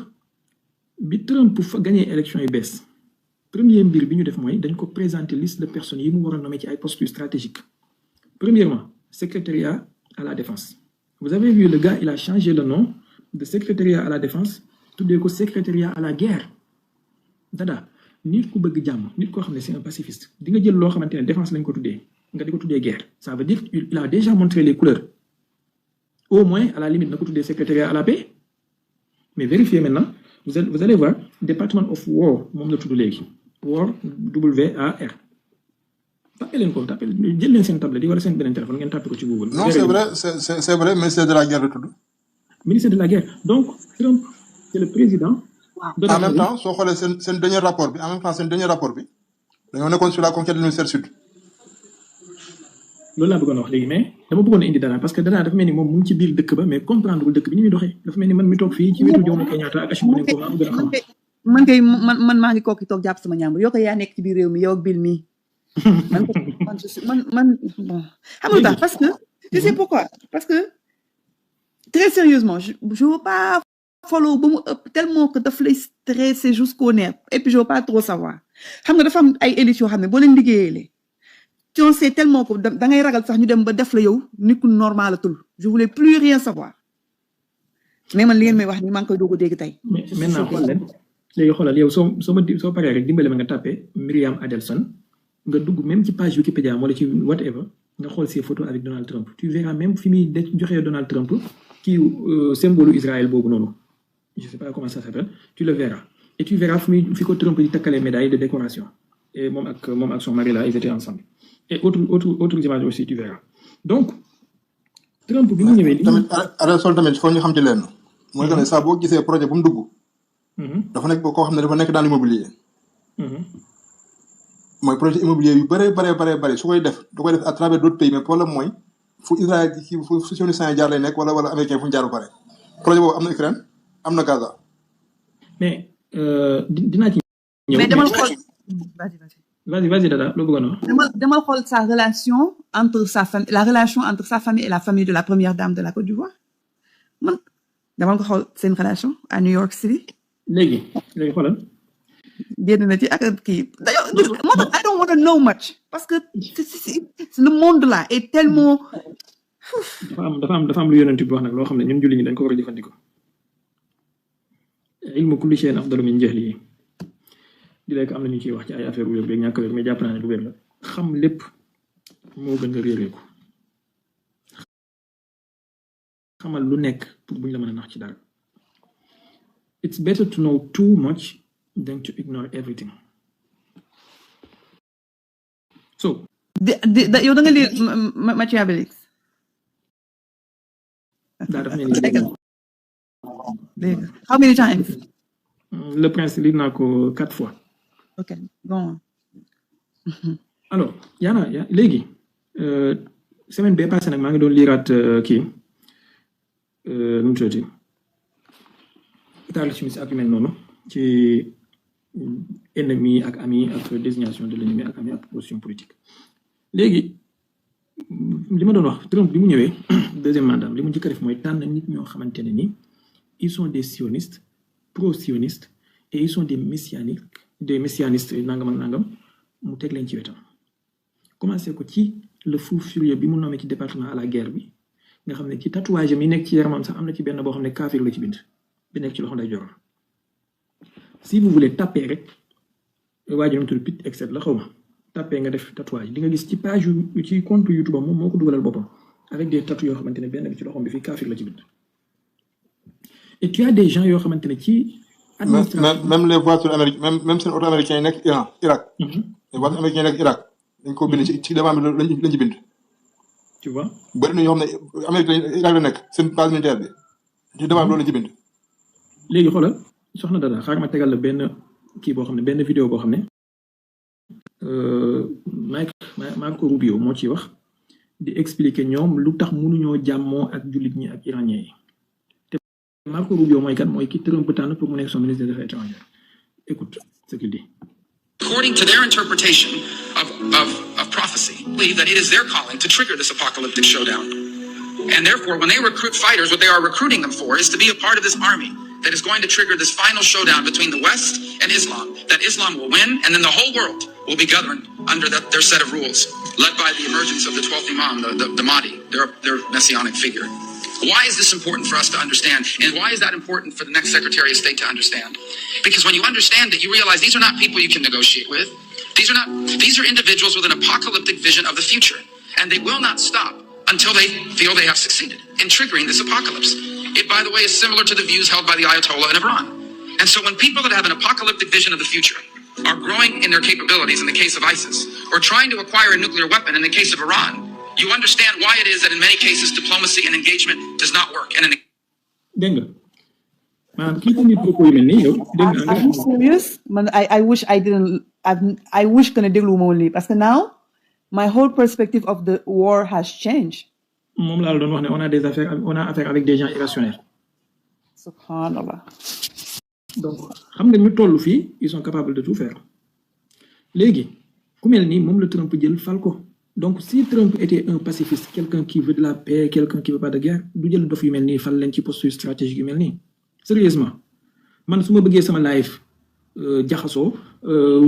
bi Trump pour gagner l'élection et baisse. Premier mbir bi ñu def mooy dañ ko présenter liste de personnes yi mu war a nommer ci ay postes stratégiques. Premièrement, secrétariat à la défense. Vous avez vu le gars, il a changé le nom de secrétariat à la défense, tuddee ko secrétariat à la guerre. Dada, nit ku bëgg jàmm, nit koo xam ne c'est un pacifiste. Di nga jël loo xamante ne défense lañ ko tuddee, nga di ko tuddee guerre. Ça veut dire qu'il a déjà montré les couleurs. Au moins, à la limite, na ko tuddee secrétariat à la paix. Mais vérifiez maintenant, vous allez voir, Department of War, moom la tudd léegi. War, W-A-R. Tapez leen ko, jël leen seen tablette yi wala seen beneen téléphone ngeen tapé ko ci Google. Non, c'est vrai, ministère de la guerre la tudd. Ministère de la guerre. Donc, Trump, c'est le président. En même temps, soo xoolee seen dernier rapport bi, en même temps seen dernier rapport bi, dañoo nekkoon sur la conquête de l'hémisphère sud. Loolu laa bëggoon wax léegi mais dama bëggoon indi dara parce que dara dafa mel ni moom mu ngi ci biir dëkk ba mais comprendre wul dëkk bi ni muy doxee dafa mel ni man mi toog fii ci wetu Jomo Kenyatta ak Ashimone Nkrumah maa gën a xam. man maa ngi kooki toog jàpp sama ñaambur yow ko yaa nekk ci biir réew mi yow ak Bill mii man bon xam nga tax parce que tu sais pourquoi parce que très sérieusement je veux pas follow ba mu ëpp tellement que daf lay stresser jusqu'au nerf et puis je veux pas trop savoir xam nga dafa am ay élites yoo xam ne boo leen liggéeyee tu en sais tellement que da ngay ragal sax ñu dem ba def la yow nit ku normalatul je voulais plus rien savoir mais man li ngeen may wax ni maa ngi koy doog a dégg tey. mais maintenant xool leen léegi xoolal yow soo paree rek dimbale ma nga tapé Myriam Adelson nga dugg même ci page Wikipédia wala ci whatever nga xool ses photos avec Donald Trump tu verras même fi muy joxee Donald Trump kii symbole Israël boobu noonu je sais pas comment ça s'appelle tu le verras et tu verras fi ko Trump di takkalee médaille de décoration et moom ak son mari là ils étaient ensemble et autres images aussi tu verras donc Trump bi mu ñëwee tamit Adelson tamit foo ñu xam ci leen mooy que ne saa boo gisee projet bu mu dugg dafa nekk koo xam ne dafa nekk dans l'immobilier mooy projet immobilier yu bare su koy def da koy def à travers d'autres pays mais problème mooy fu Israël fu sionistes yi jaar lay nekk wala américain fu ñu jaar ba pare projet boobu am na Ukraine am na Gaza. mais dinaa ci ñëw. mais demal xool vas-y Dada loo bëggoon wax. demal xool sa relation entre sa famille et la famille de la première dame de la Côte d'Ivoire man demal ko xool seen relation à New York City. léegi xoolal. génn na ci ak kii d'ailleurs moo tax I don't want to know much parce que le monde là est tellement. dafa am lu yonent bi wax nag loo xam ne ñun julli ñi dañ ko war a jëfandikoo. ilmu kulli shay'in afdalu min jahlihi di lekk am na ñu ciy wax ci ay affaire wér beeg ñàkk wér mais jàpp naa ne lu wér la xam lépp moo gën nga réeree ko xamal lu nekk pour buñ la mën a nax ci dara it's better to know too much than to ignore everything so yow da nga lire Machiavelli daa dafa ne ni how many times Le Prince lire naa ko 4 fois. Ok, bon. Alors, léegi semaine bee passé nag maa ngi doon liiraat kii nu mu tuddati Charles Schmitt ak yu mel noonu ci ennemi ak ami ak désignation de l'ennemi ak ami ak position politique. léegi li ma doon wax Trump bi mu ñëwee deuxième mandat li mu njëkk a def mooy tànn nit ñoo xamante ne ni ils sont des sionistes pro-sionistes et ils sont des messianistes nangam ak nangam mu teg leen ci wetam commencé ko ci le fou furieux bi mu nommé ci département à la guerre bi nga xam ne ci tatouage mi nekk ci yaramam sax am na ci benn boo xam ne kaafir la ci bind bi nekk ci loxo nday jorom si vous voulez taper rek waa ji tudd Pete Hegseth la xaw ma taper nga def tatouage di nga gis ci page ci compte YouTube moom moo ko dugalal boppam avec des tatouages yoo xamante ne benn bi ci loxom bi fii kaafir la ci bind et tu as des gens yoo xamante ne ci même les voitures américaines même seen auto américains yi nekk Iran Irak les voitures américains yi nekk Irak dañ ko bind ci devant bi lañ ci bind tu vois bëri na yoo xam ne Amérique Irak la nekk seen base militaire bi ci devant bi loolu lañ ci bind léegi xoolal soxna Dada xaaral ma tegal la benn kii boo xam ne benn vidéo boo xam ne Marco Rubio moo ciy wax di expliquer ñoom lu tax mënuñoo jàmmoo ak jullit ñi ak iranien yi te Marco Rubio mooy kan mooy ki Trump tànn pour mu nekk son ministre des Affaires étrangères écoute ce qu'il dit. According to their interpretation of prophecy, believe that it is their calling to trigger this apocalyptic showdown. And therefore, when they recruit fighters, what they are recruiting them for is to be a part of this army that is going to trigger this final showdown between the West and Islam. That Islam will win, and then the whole world will be governed under their set of rules, led by the emergence of the 12th Imam, the Mahdi, their messianic figure. Why is this important for us to understand? And why is that important for the next Secretary of State to understand? Because when you understand it, you realize these are not people you can negotiate with. These are individuals with an apocalyptic vision of the future. And they will not stop until they feel they have succeeded in triggering this apocalypse. It, by the way, is similar to the views held by the Ayatollah in Iran. And so when people that have an apocalyptic vision of the future are growing in their capabilities in the case of ISIS, or trying to acquire a nuclear weapon in the case of Iran, you understand why it is that in many cases diplomacy and engagement does not work. Dégg nga maanaam kii tamit propos yu mel nii yow dégg nga. Are you serious? Man, I wish I didn't. I wish que ne déglu ma woon lii parce que now my whole perspective of the war has changed. moom laa la doon wax ne on a affaire avec des gens irrationnels. Subhanallah. donc xam nga ñu toll fii ils sont capables de tout faire léegi ku mel nii moom la Trump jël fal ko donc si Trump était un pacifiste quelqu'un qui veut de la paix quelqu'un qui veut pas de guerre du jël dof yu mel nii fal leen ci poste stratégique yu mel nii sérieusement man su ma bëggee sama life jaxasoo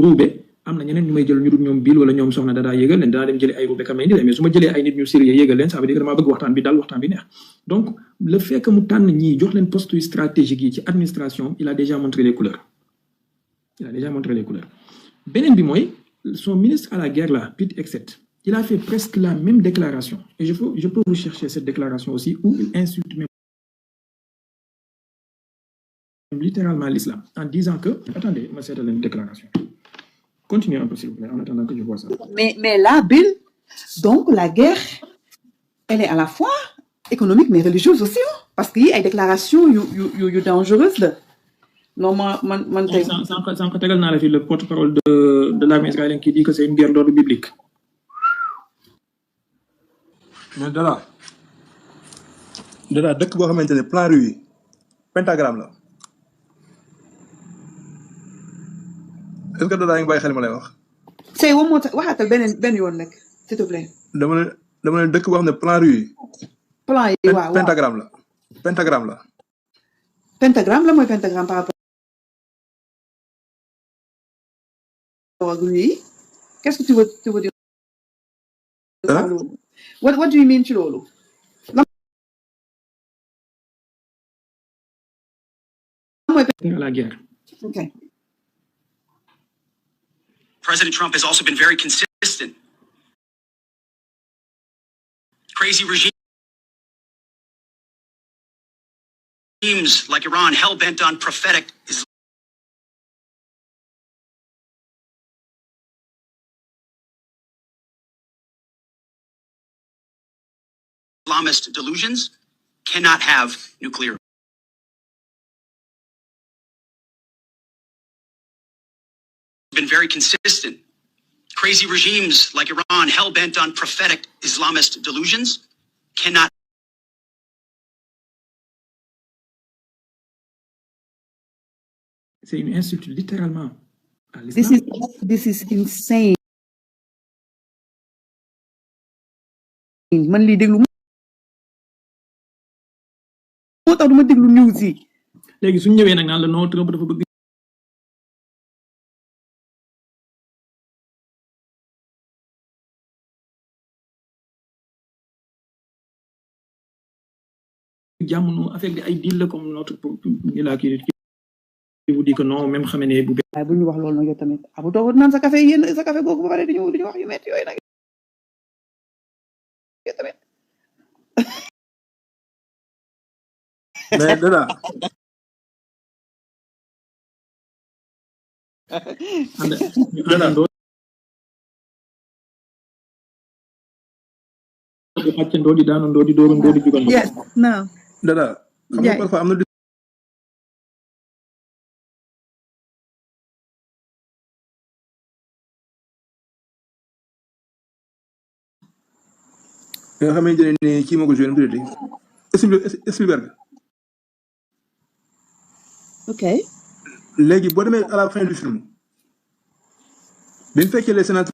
ruube am na ñeneen ñu may jël ñu dul ñoom Bill wala ñoom soxna Dada yégal leen danaa dem jëlee ay ruube kam may ni mais su ma jëlee ay nit ñu sérieux yégal leen ça veut dire que damaa bëgg waxtaan bi daal waxtaan bi neex donc le fait que mu tànn ñii jox leen poste stratégique yi ci administration il a déjà montré les couleurs beneen bi mooy son ministre à la guerre là Pete Hegseth il a fait presque la même déclaration et je peux vous chercher cette déclaration aussi où il insulte même littéralement l'islam en disant que attendez ma seetal leen déclaration continuez un peu s'il vous plaît en attendant que je vois ça. Mais là, Bill, donc la guerre, elle est à la fois économique mais religieuse aussi, hein? Parce qu'il y a des déclarations dangereuses là. Non, sans que tegal naa la fi le porte-parole de l'armée israélienne qui dit que c'est une guerre d'ordre biblique. mais Dada dëkk boo xamante ne plan rue yi pentagramme la est-ce que Dada ngi bàyyi xel ma lay wax. c'est one more time waxaatal benn yoon rek s'il te plaît. dama ne dëkk boo xam ne plan rue yi. plan yi waaw pentagramme la. pentagramme la mooy pentagramme par rapport ak rue yi. qu'est-ce que tu veux dire. What do you mean ci loolu. la guerre. Okay. President Trump has also been very consistent. Crazy regimes like Iran hell-bent on prophetic Islamist delusions cannot have nuclear. Been very consistent. Crazy regimes like Iran, hell-bent on prophetic Islamist delusions, cannot. C'est une insulte littéralement à l'islam. This is insane. Man lii déglu moo tax du ma déglu news yi. léegi suñu ñëwee nag naan la non Trump dafa bëgg jàmm non affaire bi ay deal la comme notre ni la qui vous dit que non même xamee ne bu waaye bu ñu wax loolu nag yow tamit abu toog naan sa café yéen sa café googu ba pare dañu wax yu métti yooyu nag yow tamit mais dada àndandoo di xàccandoo di daanandoo di dóorandoo di jugandoo. yes non dada xam nga parfois am na nga xamante ne ni kii moo ko joué nu mu Spielberg. ok léegi boo demee à la fin du film bi mu fekkee les sénateurs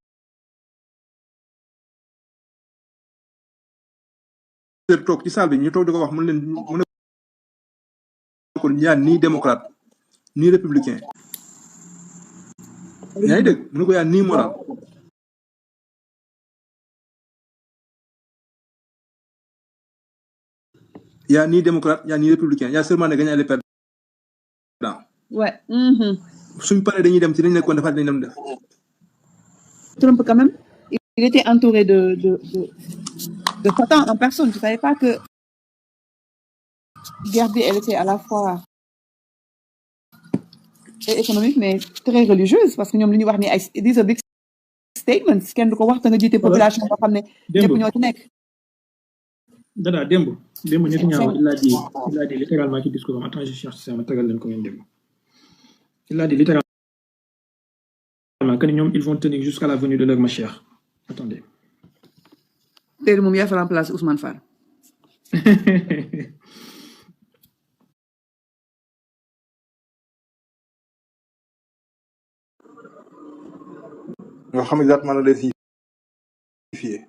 toog ci salle bi ñu toog di ko wax mun leen mun a ko yaa nii démocrate nii républicain yaa ngi dégg mu ne ko yaa nii moral yaa nii démocrate yaa nii républicain yaa seulement ne gagné les perdants ouais suñ paree dañuy dem ci dañ nekkoon defaat dañ dem def Trump quand même il était entouré de Satan en personne. Tu savais pas que guerre bi elle était à la fois économique mais très religieuse parce que ñoom li ñuy wax ni ay these are big statements kenn du ko wax te nga jiite population boo xam ne ñëpp ñoo ci nekk. dada démb Netanyahu il a dit littéralement ci discours am attends je cherche ça ma tagal leen ko ngeen dégg il a dit littéralement que ñoom ils vont tenir jusqu'à la venue de leur Mashiach. Attendez. Léegi moom yaa fa remplace Ousmane Fall. nga xam exactement la lay signifier.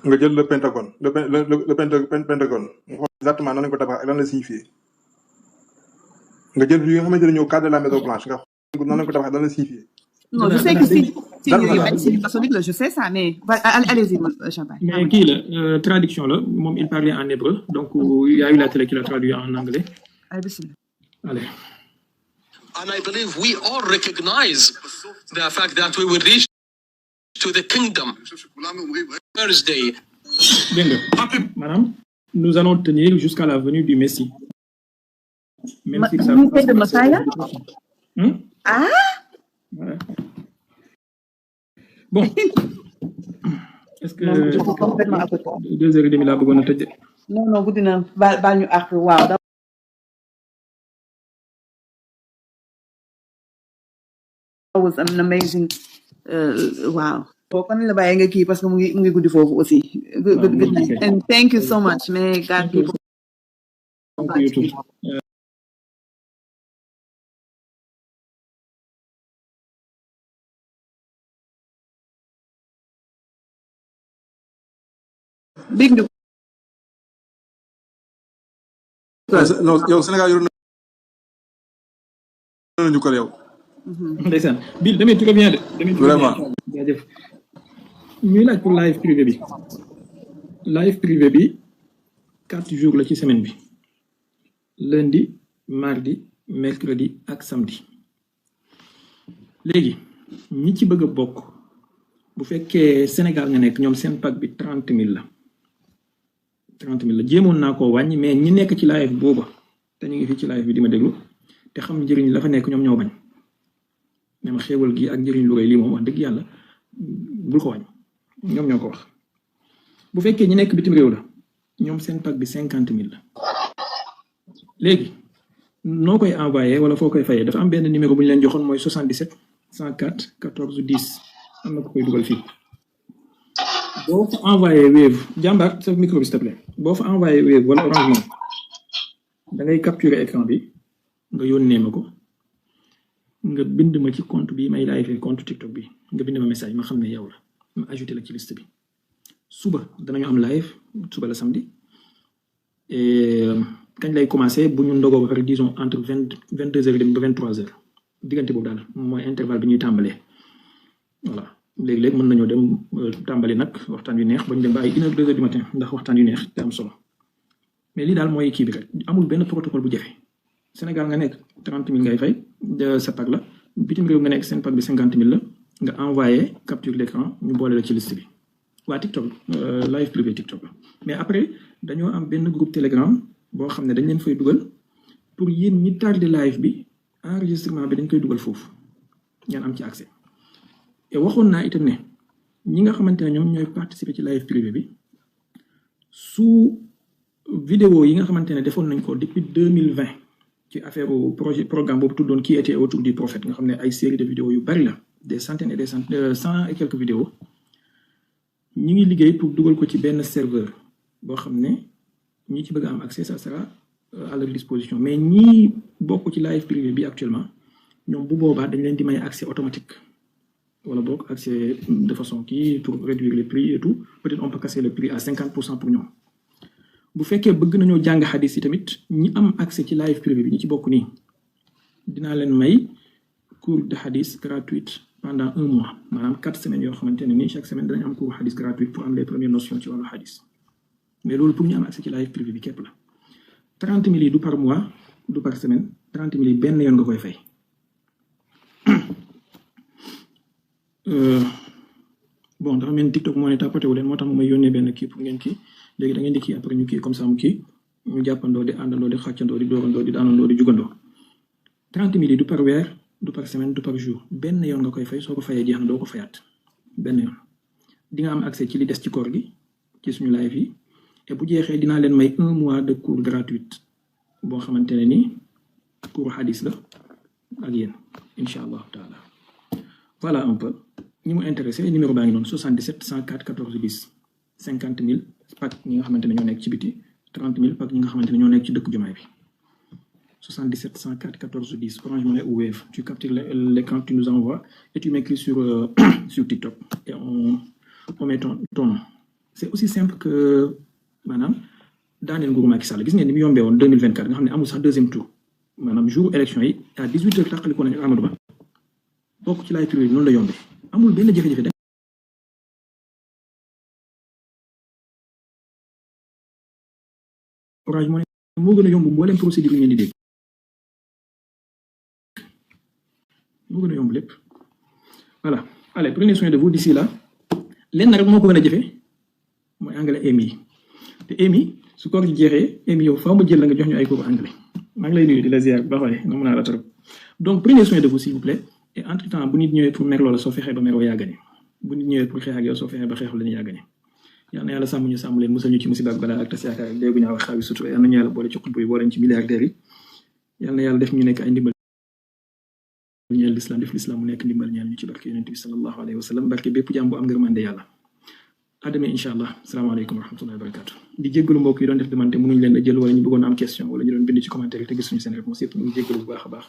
nga jël le Pentagone Pentagone nga xool exactement nan lañ ko tabax ak lan la signifier. nga jël yi nga xamante ne ñëw cadre de la Maison Blanche nga xool nan lañ ko tabax ak lan la signifier. non je sais que si c'est maçonnique là je sais ça mais allez-y Champagne. mais kii la traduction la moom il parlait en hébreu donc il y a eu la télé qui l'a traduit en anglais. Allez. And I believe we all recognize the fact that we will reach to the kingdom Thursday. Dégg nga maanaam nous allons tenir jusqu'à la venue du Messie. Même si ça de Messiah? Ah? Ouais. Bon. Est-ce que complètement à côté. 2h30 laa bëggoon a tëj. non guddi na baal ñu àq waaw. That was an amazing wow. kon la bàyyi nga kii parce que mu ngi guddi foofu aussi. Good night and thank you so much. May God people. Big no. non yow Sénégal yor na ñu ko yow. ndeysaan Bill demee tu reviens de. vraiment jaajëf ñuy laaj pour live privé bi 4 jours la ci semaine bi lundi mardi mercredi ak samedi léegi ñi ci bëgg a bokk bu fekkee Sénégal nga nekk ñoom seen pack bi 30 000 la 30 000 la jéemoon naa koo wàññi mais ñi nekk ci live booba te ñu ngi fii ci live bi di ma déglu te xam njëriñ la fa nekk ñoom ñoo bañ ne ma xéewal gi ak njëriñ lu rëy lii moom wax dëgg yàlla bul ko wàññi ñoom ñoo ko wax bu fekkee ñi nekk bitim réew la ñoom seen pack bi 50 000 la léegi noo koy envoyé wala foo koy fayee dafa am benn numéro bu ñu leen joxoon mooy 77 104 14 10 am na ko koy dugal fii boo fa envoyé Wave jàmbaar sa micro bi s'il te plaît boo fa envoyé Wave wala Orange Money da ngay capturer écran bi nga yónnee ma ko nga bind ma ci compte bi may live compte TikTok bi nga bind ma message ma xam ne yow la ma ajouté la ci liste bi suba danañu am live suba la samedi et kañ lay commencé bu ñu ndogoo ba pare disons entre 22h ba 23h diggante boobu daal mooy intervalle bi ñuy tàmbalee voilà léegi-léegi mën nañoo dem tàmbali nag waxtaan yu neex ba ñu dem ba ay 1h 2h du matin ndax waxtaan yu neex te am solo mais lii daal mooy kii bi rek amul benn protocole bu jafe Sénégal nga nekk 30 000 ngay fay sa pack la bitim réew nga nekk seen pack bi 50 000 la nga envoyé capture l'écran ñu boole la ci liste bi waa TikTok live privé TikTok la mais après dañoo am benn groupe Telegram boo xam ne dañ leen fay dugal pour yéen ñi tardé live bi enregistrement bi dañ koy dugal foofu ngeen am ci accès et waxoon naa itam ne ñi nga xamante ne ñoom ñooy participer ci live privé bi su vidéo yi nga xamante ne defoon nañ ko depuis 2020 ci affaire programme boobu tuddoon qui était autour du prophète nga xam ne ay série de vidéos yu bari la des centaines et des centaines 100 et quelques vidéos ñi ngi liggéey pour dugal ko ci benn serveur boo xam ne ñi ci bëgg a am accès ça sera à leur disposition mais ñi bokk ci live privé bi actuellement ñoom bu boobaa dañ leen di may accès automatique wala boog accès de façon kii pour réduire les prix et tout peut-être on peut casser le prix à 50% pour ñoom bu fekkee bëgg nañoo jàng xadis yi tamit ñi am accès ci live privé bi ñi ci bokk nii dinaa leen may cours de xadis gratuite pendant 1 mois maanaam 4 semaines yoo xamante ne nii chaque semaine danañ am cours xadis gratuite pour am les premières notions ci wàllu xadis mais loolu pour ñu am accès ci live privé bi képp la 30 000 yi du par mois du par semaine 30 000 yi benn yoon nga koy fay bon dafa mel ni TikTok moo ne tapoté wu leen moo tax mu may yónnee benn kii pour ngeen kii léegi da ngeen di kii après ñu kii comme ça mu kii ñu jàppandoo di àndandoo di xàccandoo di doorandoo di daanandoo di jugandoo 30 000 yi du par weer du par semaine du par jour benn yoon nga koy fay soo ko fayee jeex na doo ko fayaat benn yoon di nga am accès ci li des ci koor gi ci suñu live yi et bu jeexee dinaa leen may 1 mois de cours gratuit boo xamante ne ni cours hadis la ak yéen incha allahu taala voilà un peu ñi mu intéressé numéro baa ngi noonu 77 104 14 10 50 000 pack ñi nga xamante ne ñoo nekk ci biti 30 000 pack ñi nga xamante ne ñoo nekk ci dëkk jumaay bi 77 104 14 10 Orange Money ou Wave tu captures l'écran tu nous envoies et tu m'écris sur sur TikTok et on met ton nom c'est aussi simple que maanaam daaneel nguuru Macky Sall gis ngeen ni mu yombee woon 2024 nga xam ne amul sax deuxième tour maanaam jour élection yi à 18h tàqali ko nañu Amadou Ba bokk ci live privé noonu la yombee amul benn jafe-jafe Orange Money moo gën a yomb mboolem procédure yi ngeen di dégg moo gën a yomb lépp voilà allez prenez soin de vous d'ici là lenn rek moo ko gën a jafe mooy anglais EMI te EMI su koor gi jeexee EMI yow faaw ma jël la nga jox ñu ay cours anglais maa ngi lay nuyu di la ziar ba xoolee nga mën a la trop donc prenez soin de vous s'il vous plaît et entre temps bu nit ñëwee pour mer loola soo fexee ba meroo yaa gagné bu nit ñëwee pour xeex ak yow soo fexee ba xeexul leen yaa gagné yal na yàlla sàmm ñu sàmm leen musal ñu ci musiba ak balaa ak tas yaakaar ak léegu ñaaw ak xaawi sutura yal nañu yàlla boole ci xutbu yi boole ci milliardaires yi yal na yàlla def ñu nekk ay ndimbal ñeel l'islam def l'islam mu nekk ndimbal ñeel ñu ci barke yonent bi sallallahu alayhi wa sallam barke bépp jaam bu am ngërmande yàlla adame incha allah salaamaaleykum wa rahmatullahi wa barakatu di jéggalu mbokk yi doon def demande mënuñu leen a jël wala ñu bëggoon am question wala ñu doon bind ci commentaire yi te gisuñu seen réponse yëpp ñu ngi jéggalu bu baax a baax